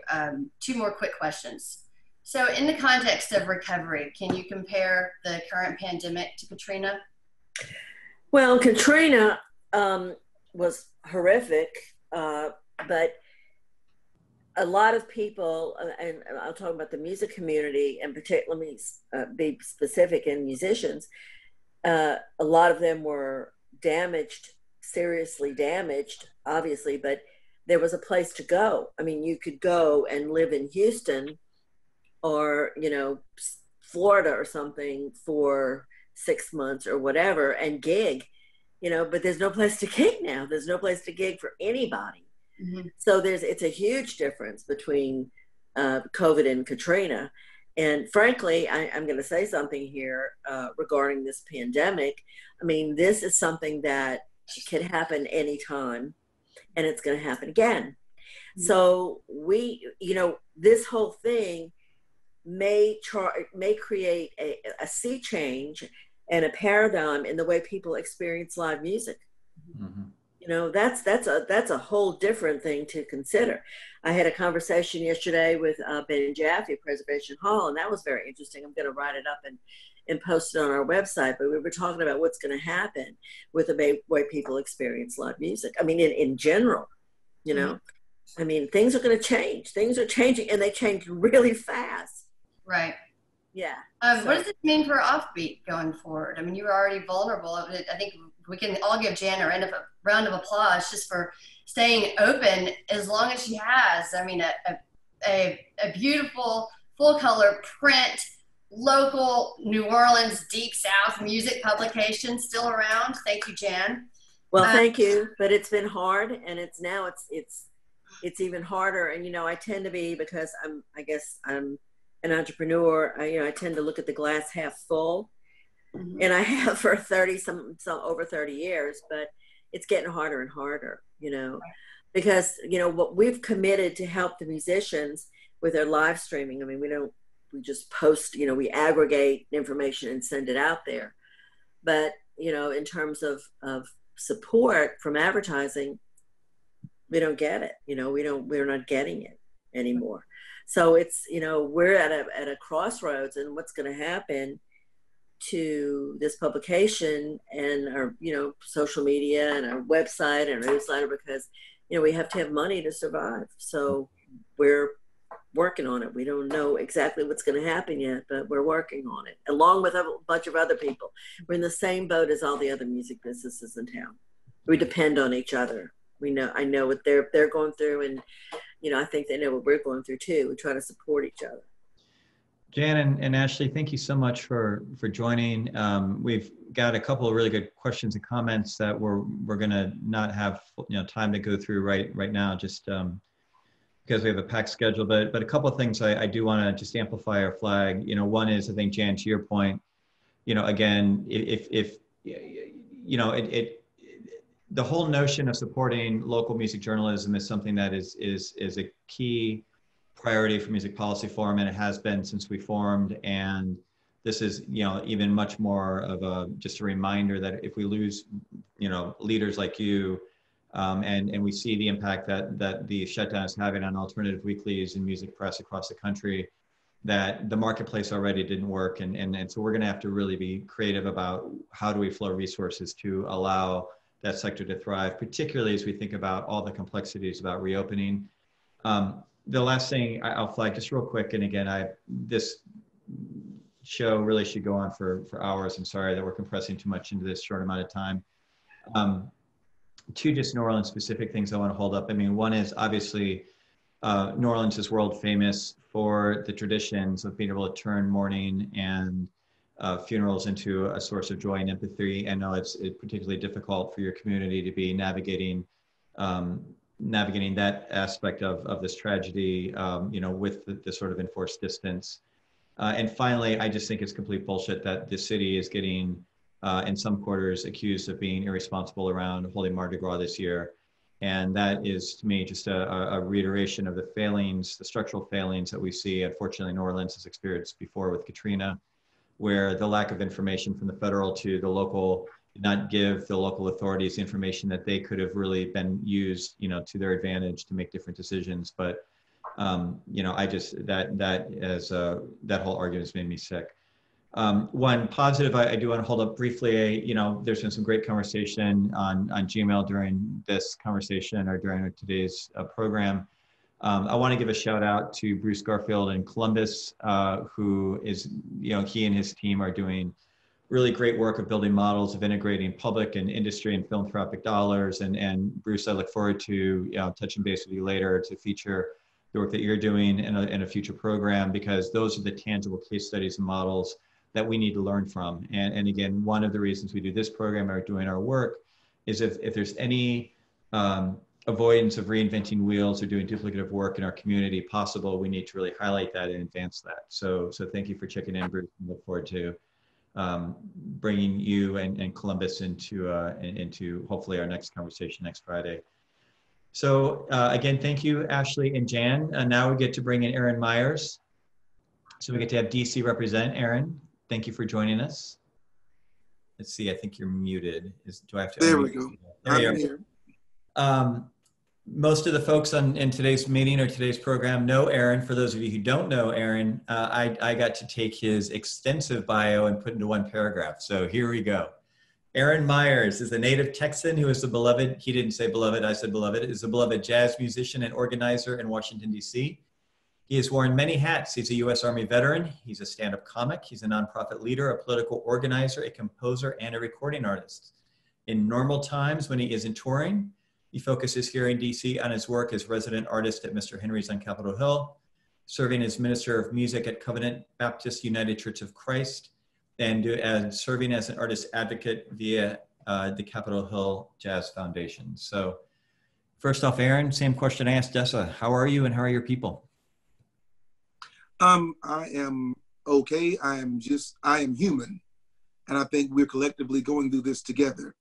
Speaker 4: 2 more quick questions. So in the context of recovery, can you compare the current pandemic to Katrina?
Speaker 3: Well, Katrina was horrific, but a lot of people, and I'll talk about the music community, and particularly, let me be specific in musicians, a lot of them were damaged, seriously damaged, obviously, but there was a place to go. I mean, you could go and live in Houston or, Florida or something for 6 months or whatever and gig, but there's no place to gig now. There's no place to gig for anybody. Mm-hmm. So it's a huge difference between COVID and Katrina. And frankly, I'm going to say something here regarding this pandemic. I mean, this is something that can happen anytime, and it's going to happen again. Mm-hmm. So this whole thing may create a sea change and a paradigm in the way people experience live music. Mm-hmm. That's a whole different thing to consider. I had a conversation yesterday with Ben Jaffe at Preservation Hall, and that was very interesting. I'm going to write it up and post it on our website, but we were talking about what's going to happen with the way people experience live music. I mean, in general, mm-hmm. I mean, things are going to change. Things are changing, and they change really fast.
Speaker 4: Right.
Speaker 3: Yeah.
Speaker 4: What does it mean for OffBeat going forward? I mean, you were already vulnerable. I think we can all give Jan a round of applause just for staying open as long as she has. I mean, a beautiful full color print, local New Orleans, Deep South music publication still around. Thank you, Jan.
Speaker 3: Well, thank you. But it's been hard, and it's even harder. And, I tend to be, because I'm an entrepreneur, I tend to look at the glass half full, mm-hmm. and I have for 30 some over 30 years, but it's getting harder and harder, because what we've committed to help the musicians with their live streaming. I mean, we just post, we aggregate information and send it out there, but in terms of support from advertising, we don't get it. We're not getting it anymore. So it's, we're at a crossroads, and what's going to happen to this publication and our, social media and our website and our newsletter, because, we have to have money to survive. So we're working on it. We don't know exactly what's going to happen yet, but we're working on it, along with a bunch of other people. We're in the same boat as all the other music businesses in town. We depend on each other. I know what they're going through, and I think they know what we're going through too. We try to support each other.
Speaker 1: Jan and Ashlye, thank you so much for joining. We've got a couple of really good questions and comments that we're going to not have time to go through right now, just because we have a packed schedule. But a couple of things I do want to just amplify or flag. One is, I think, Jan, to your point, again, if the whole notion of supporting local music journalism is something that is a key priority for Music Policy Forum, and it has been since we formed. And this is, even much more of just a reminder that if we lose, leaders like you, and we see the impact that the shutdown is having on alternative weeklies and music press across the country, that the marketplace already didn't work. And so we're going to have to really be creative about how do we flow resources to allow that sector to thrive, particularly as we think about all the complexities about reopening. The last thing I'll flag just real quick, and again, this show really should go on for hours. I'm sorry that we're compressing too much into this short amount of time. Two just New Orleans specific things I want to hold up. I mean, one is obviously New Orleans is world famous for the traditions of being able to turn mourning and funerals into a source of joy and empathy. I know it's particularly difficult for your community to be navigating that aspect of this tragedy, with the sort of enforced distance. And finally, I just think it's complete bullshit that the city is getting, in some quarters, accused of being irresponsible around holding Mardi Gras this year. And that is, to me, just a reiteration of the failings, the structural failings that we see, unfortunately, New Orleans has experienced before with Katrina, where the lack of information from the federal to the local did not give the local authorities information that they could have really been used, to their advantage to make different decisions. But, I just, that whole argument's made me sick. One positive I do want to hold up briefly, there's been some great conversation on Gmail during this conversation or during today's program. I want to give a shout out to Bruce Garfield in Columbus, who is, he and his team are doing really great work of building models of integrating public and industry and philanthropic dollars. And Bruce, I look forward to touching base with you later to feature the work that you're doing in a future program, because those are the tangible case studies and models that we need to learn from. And again, one of the reasons we do this program or doing our work is if there's any avoidance of reinventing wheels or doing duplicative work in our community possible, we need to really highlight that and advance that. So thank you for checking in, Bruce. I look forward to bringing you and Columbus into hopefully our next conversation next Friday. So again, thank you, Ashlye and Jan. Now we get to bring in Erin Myers. So we get to have DC represent. Erin, thank you for joining us. Let's see, I think you're muted. Do I have to?
Speaker 5: There we go.
Speaker 1: There we are. Most of the folks in today's meeting or today's program know Erin. For those of you who don't know Erin, I got to take his extensive bio and put into one paragraph. So here we go. Erin Myers is a native Texan who is a beloved, he didn't say beloved, I said beloved, is a beloved jazz musician and organizer in Washington, D.C. He has worn many hats. He's a U.S. Army veteran. He's a stand-up comic. He's a nonprofit leader, a political organizer, a composer, and a recording artist. In normal times when he isn't touring, he focuses here in D.C. on his work as resident artist at Mr. Henry's on Capitol Hill, serving as Minister of Music at Covenant Baptist United Church of Christ, and serving as an artist advocate via the Capitol Hill Jazz Foundation. So first off, Erin, same question I asked Dessa. How are you and how are your people?
Speaker 5: I am okay. I am human. And I think we're collectively going through this together.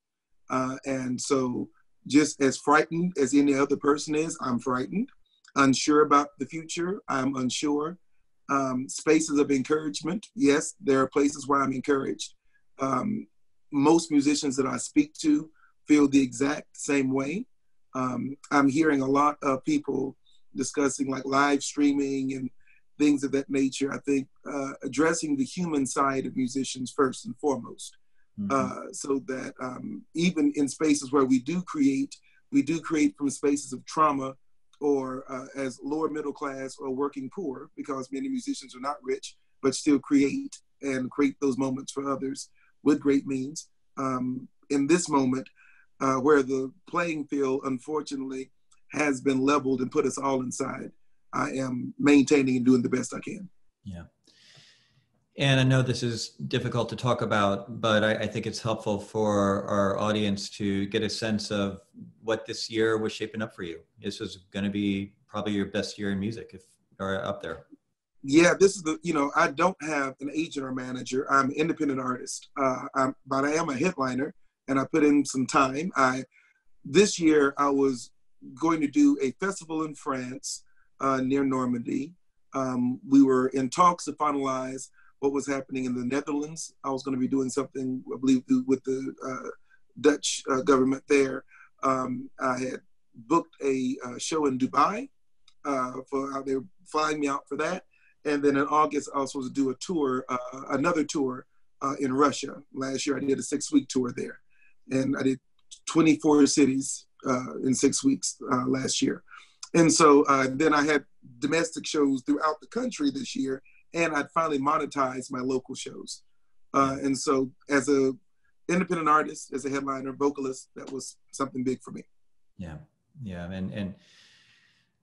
Speaker 5: And so just as frightened as any other person is, I'm frightened. Unsure about the future, I'm unsure. Spaces of encouragement, yes, there are places where I'm encouraged. Most musicians that I speak to feel the exact same way. I'm hearing a lot of people discussing like live streaming and things of that nature. I think addressing the human side of musicians first and foremost. So that even in spaces where we do create from spaces of trauma or as lower middle class or working poor, because many musicians are not rich, but still create those moments for others with great means. In this moment, where the playing field, unfortunately, has been leveled and put us all inside, I am maintaining and doing the best I can.
Speaker 1: Yeah. And I know this is difficult to talk about, but I think it's helpful for our audience to get a sense of what this year was shaping up for you. This was going to be probably your best year in music, or up there.
Speaker 5: Yeah, this is I don't have an agent or manager. I'm an independent artist, but I am a headliner, and I put in some time. This year, I was going to do a festival in France near Normandy. We were in talks to finalize what was happening in the Netherlands. I was going to be doing something, I believe, with the Dutch government there. I had booked a show in Dubai. They were flying me out for that. And then in August, I was supposed to do a tour, another tour in Russia. Last year, I did a 6-week tour there. And I did 24 cities in 6 weeks last year. And so then I had domestic shows throughout the country this year, and I'd finally monetized my local shows. And so as a independent artist, as a headliner, vocalist, that was something big for me.
Speaker 1: Yeah. Yeah. And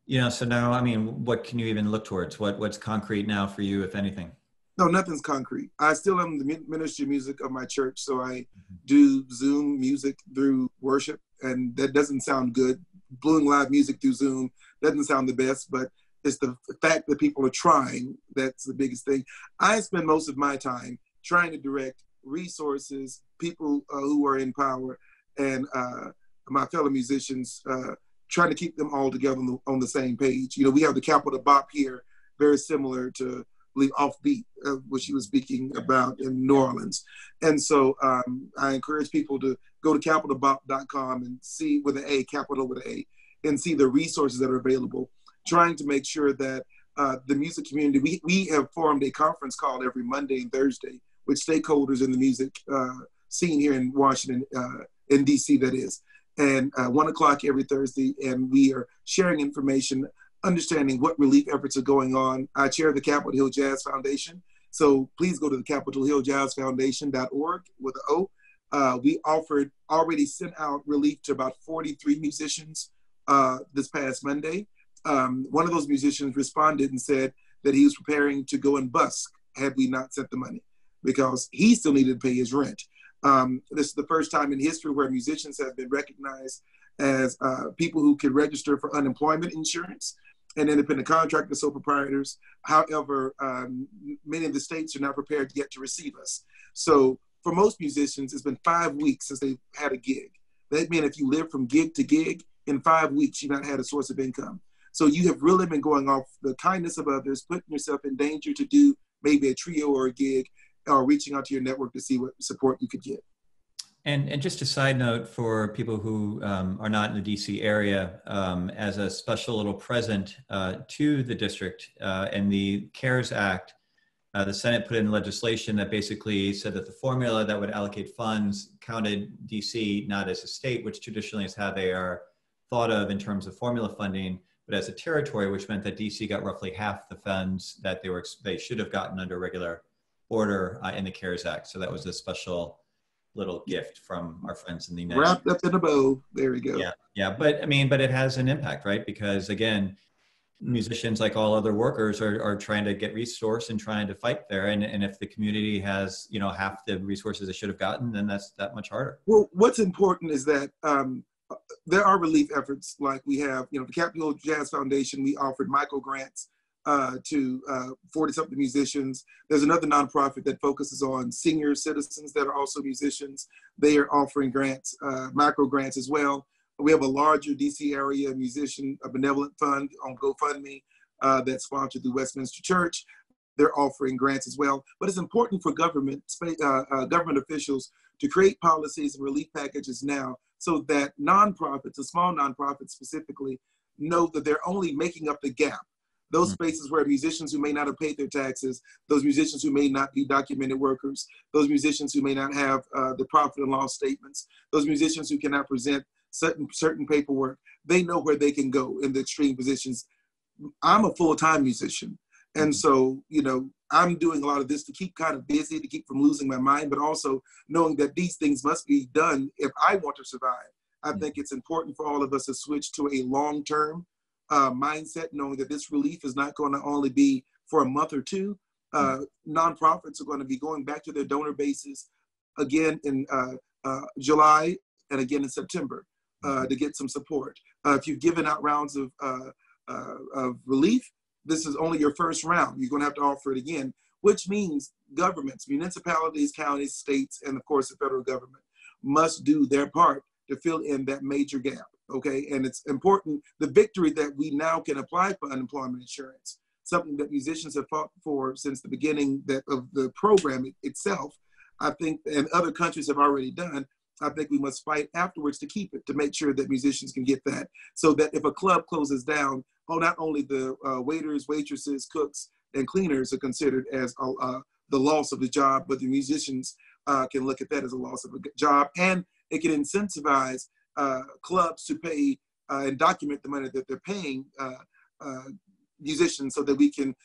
Speaker 1: you know, so now, I mean, what can you even look towards? What's concrete now for you, if anything?
Speaker 5: No, nothing's concrete. I still am the ministry of music of my church. So I do Zoom music through worship, and that doesn't sound good. Doing live music through Zoom doesn't sound the best, but it's the fact that people are trying that's the biggest thing. I spend most of my time trying to direct resources, people who are in power, and my fellow musicians, trying to keep them all together on the same page. You know, we have the Capital Bop here, very similar to, I believe, OffBeat, which she was speaking about in New Orleans. And so I encourage people to go to capitalbop.com and see, with an A, capital with an A, and see the resources that are available, trying to make sure that the music community, we have formed a conference call every Monday and Thursday with stakeholders in the music scene here in Washington, in DC, that is. And 1 o'clock every Thursday, and we are sharing information, understanding what relief efforts are going on. I chair the Capitol Hill Jazz Foundation, so please go to the CapitolHillJazzFoundation.org with an O. We already sent out relief to about 43 musicians this past Monday. One of those musicians responded and said that he was preparing to go and busk had we not sent the money, because he still needed to pay his rent. This is the first time in history where musicians have been recognized as people who can register for unemployment insurance and independent contractors, sole proprietors. However, many of the states are not prepared yet to receive us. So for most musicians, it's been 5 weeks since they've had a gig. That means if you live from gig to gig, in 5 weeks, you've not had a source of income. So you have really been going off the kindness of others, putting yourself in danger to do maybe a trio or a gig, or reaching out to your network to see what support you could get.
Speaker 1: And just a side note for people who are not in the DC area, as a special little present to the district and the CARES Act, the Senate put in legislation that basically said that the formula that would allocate funds counted DC not as a state, which traditionally is how they are thought of in terms of formula funding, but as a territory, which meant that DC got roughly half the funds that they should have gotten under regular order in the CARES Act. So that was a special little gift from our friends in the United States.
Speaker 5: Wrapped up in a bow. There we go.
Speaker 1: Yeah, yeah. But I mean, but it has an impact, right? Because again, musicians, like all other workers, are trying to get resource and trying to fight there. And if the community has, you know, half the resources they should have gotten, then that's that much harder.
Speaker 5: Well, what's important is that there are relief efforts, like we have, you know, the Capitol Jazz Foundation. We offered micro grants to 40-something musicians. There's another nonprofit that focuses on senior citizens that are also musicians. They are offering grants, micro grants as well. We have a larger DC area musician, a benevolent fund on GoFundMe that's sponsored through Westminster Church. They're offering grants as well. But it's important for government officials to create policies and relief packages now, so that nonprofits, the small nonprofits specifically, know that they're only making up the gap. Those spaces where musicians who may not have paid their taxes, those musicians who may not be documented workers, those musicians who may not have the profit and loss statements, those musicians who cannot present certain paperwork, they know where they can go in the extreme positions. I'm a full-time musician. And so, you know, I'm doing a lot of this to keep kind of busy, to keep from losing my mind, but also knowing that these things must be done if I want to survive. I think it's important for all of us to switch to a long-term mindset, knowing that this relief is not going to only be for a month or two. Nonprofits are going to be going back to their donor bases again in July and again in September to get some support. If you've given out rounds of relief, this is only your first round. You're going to have to offer it again, which means governments, municipalities, counties, states, and of course the federal government must do their part to fill in that major gap. Okay, and it's important, the victory that we now can apply for unemployment insurance, something that musicians have fought for since the beginning of the program itself, I think, and other countries have already done. I think we must fight afterwards to keep it, to make sure that musicians can get that, so that if a club closes down, not only the waiters, waitresses, cooks, and cleaners are considered as the loss of the job, but the musicians can look at that as a loss of a job, and it can incentivize clubs to pay and document the money that they're paying musicians, so that we can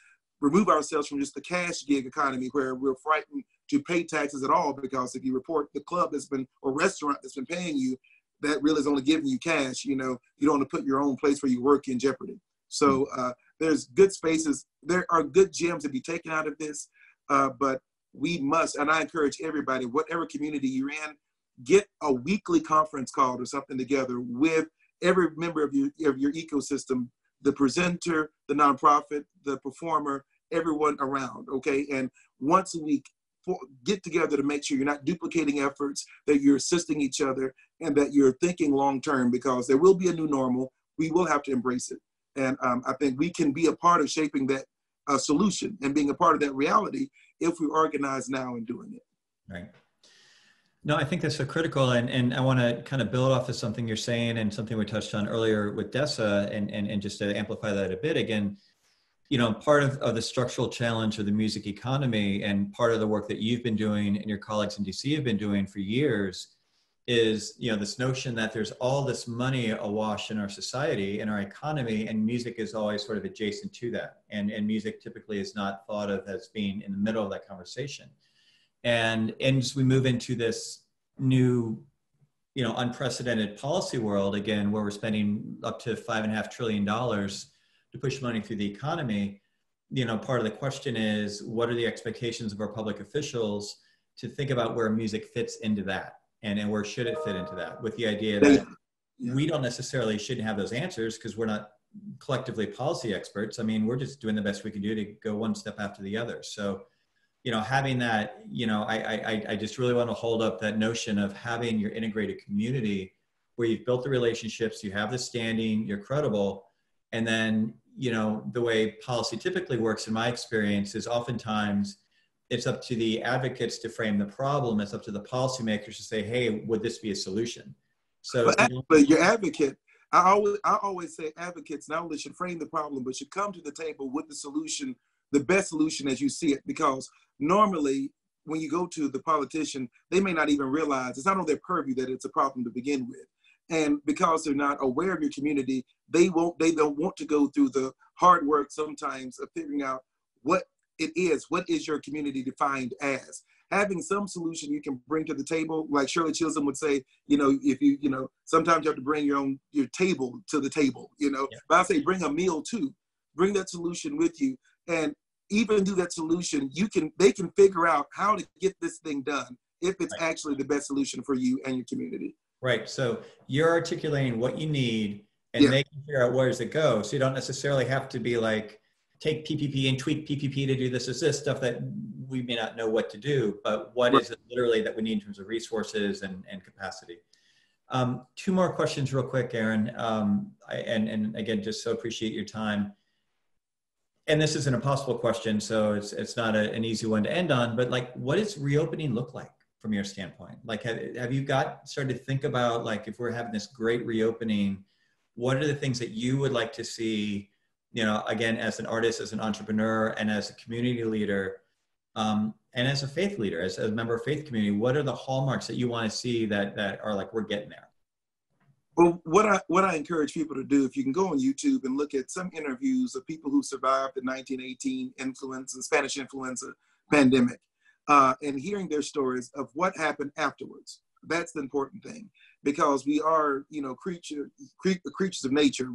Speaker 5: remove ourselves from just the cash gig economy where we're frightened to pay taxes at all, because if you report the club that's been, or restaurant that's been paying you, that really is only giving you cash, you don't want to put your own place where you work in jeopardy. So there's good spaces. There are good gems to be taken out of this, but we must, and I encourage everybody, whatever community you're in, get a weekly conference call or something together with every member of your ecosystem, the presenter, the nonprofit, the performer, everyone around, okay? And once a week, get together to make sure you're not duplicating efforts, that you're assisting each other, and that you're thinking long-term, because there will be a new normal. We will have to embrace it. And I think we can be a part of shaping that solution and being a part of that reality if we organize now and doing it.
Speaker 1: Right. No, I think that's so critical. And I want to kind of build off of something you're saying and something we touched on earlier with Dessa, and just to amplify that a bit again, part of the structural challenge of the music economy, and part of the work that you've been doing and your colleagues in DC have been doing for years, is, this notion that there's all this money awash in our society, in our economy, and music is always sort of adjacent to that. And music typically is not thought of as being in the middle of that conversation. And as we move into this new, unprecedented policy world, again, where we're spending up to $5.5 trillion to push money through the economy, part of the question is, what are the expectations of our public officials to think about where music fits into that? And where should it fit into that? With the idea that we don't necessarily shouldn't have those answers, because we're not collectively policy experts. I mean, we're just doing the best we can do to go one step after the other. So, having that, I just really want to hold up that notion of having your integrated community where you've built the relationships, you have the standing, you're credible. And then, the way policy typically works, in my experience, is oftentimes it's up to the advocates to frame the problem. It's up to the policymakers to say, hey, would this be a solution? So,
Speaker 5: but your advocate, I always say advocates not only should frame the problem, but should come to the table with the solution, the best solution as you see it. Because normally when you go to the politician, they may not even realize it's not on their purview that it's a problem to begin with. And because they're not aware of your community, they don't want to go through the hard work sometimes of figuring out what is your community defined as. Having some solution you can bring to the table, like Shirley Chisholm would say, if you, sometimes you have to bring your table to the table, Yeah. But I say bring a meal too, bring that solution with you. And even through that solution, they can figure out how to get this thing done if it's actually the best solution for you and your community.
Speaker 1: Right. So you're articulating what you need, and they can figure out where does it go. So you don't necessarily have to be like, take PPP and tweak PPP to do this stuff that we may not know what to do, but what is it literally that we need in terms of resources and capacity. Two more questions real quick, Erin. And again, just so appreciate your time. And this is an impossible question, so it's not an easy one to end on, but like, what does reopening look like from your standpoint? Like, have you started to think about, like, if we're having this great reopening, what are the things that you would like to see, again, as an artist, as an entrepreneur, and as a community leader, and as a faith leader, as a member of faith community, what are the hallmarks that you want to see that are like, we're getting there?
Speaker 5: Well, what I encourage people to do, if you can go on YouTube and look at some interviews of people who survived the 1918 Spanish influenza pandemic, and hearing their stories of what happened afterwards. That's the important thing, because we are, creatures of nature.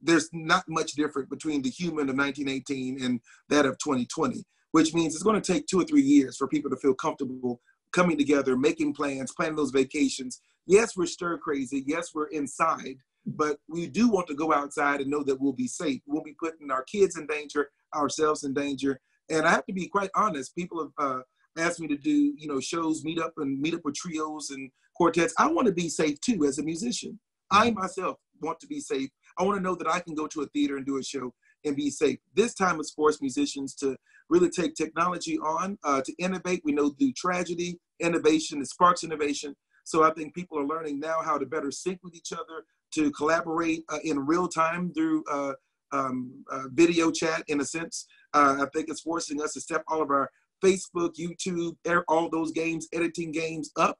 Speaker 5: There's not much different between the human of 1918 and that of 2020, which means it's going to take 2 or 3 years for people to feel comfortable coming together, making plans, planning those vacations. Yes, we're stir crazy. Yes, we're inside, but we do want to go outside and know that we'll be safe. We'll be putting our kids in danger, ourselves in danger. And I have to be quite honest. People have asked me to do, shows, meet up with trios and quartets. I want to be safe too as a musician. I myself want to be safe. I want to know that I can go to a theater and do a show and be safe. This time has forced musicians to really take technology on, to innovate. We know through tragedy, innovation, it sparks innovation. So I think people are learning now how to better sync with each other, to collaborate in real time through video chat, in a sense. I think it's forcing us to step all of our Facebook, YouTube, all those games, editing games up,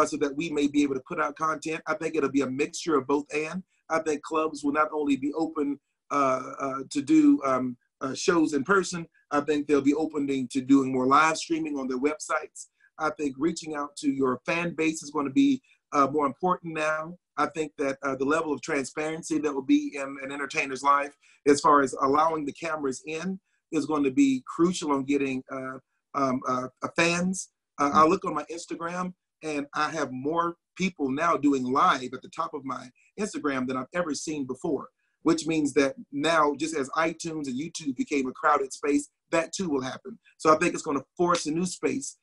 Speaker 5: so that we may be able to put out content. I think it'll be a mixture of both and. I think clubs will not only be open to do shows in person, I think they'll be opening to doing more live streaming on their websites. I think reaching out to your fan base is going to be more important now. I think that the level of transparency that will be in an entertainer's life, as far as allowing the cameras in, is going to be crucial on getting fans. I look on my Instagram, and I have more people now doing live at the top of my Instagram than I've ever seen before, which means that now, just as iTunes and YouTube became a crowded space, that too will happen. So I think it's going to force a new space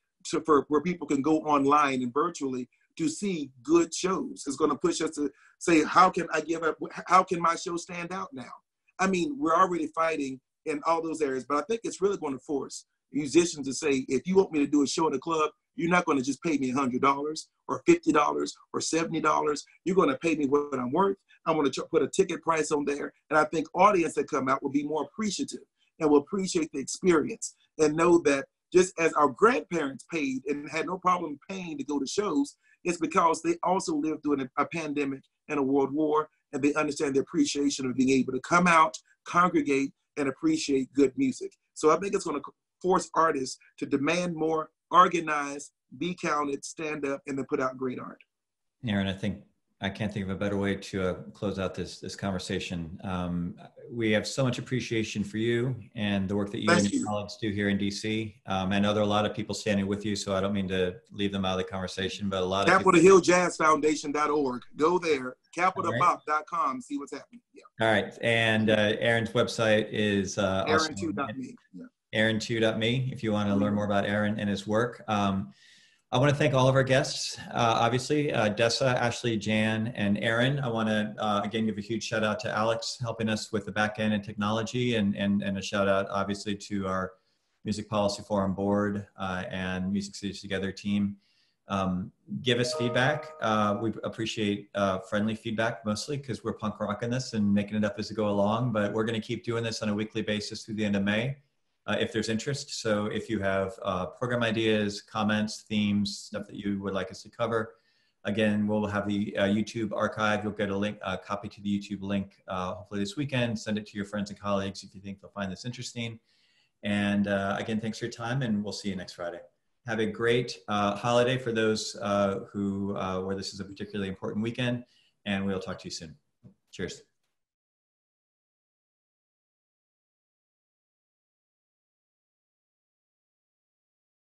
Speaker 5: for where people can go online and virtually to see good shows. It's going to push us to say, how can I give up? How can my show stand out now? I mean, we're already fighting in all those areas, but I think it's really going to force musicians to say, if you want me to do a show in a club, you're not going to just pay me $100 or $50 or $70. You're going to pay me what I'm worth. I'm going to put a ticket price on there. And I think audience that come out will be more appreciative and will appreciate the experience and know that just as our grandparents paid and had no problem paying to go to shows, it's because they also lived through a pandemic and a world war, and they understand the appreciation of being able to come out, congregate, and appreciate good music. So I think it's going to force artists to demand more, organize, be counted, stand up, and then put out great art.
Speaker 1: Erin, I can't think of a better way to close out this conversation. We have so much appreciation for you and the work that you and your colleagues do here in DC. I know there are a lot of people standing with you, so I don't mean to leave them out of the conversation, but a lot of
Speaker 5: Capitol Hill Jazz Foundation.org. Go there, capitalbop.com, see what's happening. Yeah.
Speaker 1: All right, and Erin's website is
Speaker 5: Erin2.me. Yeah.
Speaker 1: Erin2.me if you want to learn more about Erin and his work. I want to thank all of our guests, obviously, Dessa, Ashlye, Jan, and Erin. I want to, again, give a huge shout out to Alex helping us with the back end and technology, and a shout out, obviously, to our Music Policy Forum board and Music Cities Together team. Give us feedback. We appreciate friendly feedback mostly because we're punk rocking this and making it up as we go along, but we're going to keep doing this on a weekly basis through the end of May. If there's interest. So if you have program ideas, comments, themes, stuff that you would like us to cover, again, we'll have the YouTube archive. You'll get a copy to the YouTube link hopefully this weekend. Send it to your friends and colleagues if you think they'll find this interesting. And again, thanks for your time, and we'll see you next Friday. Have a great holiday for those where this is a particularly important weekend, and we'll talk to you soon. Cheers.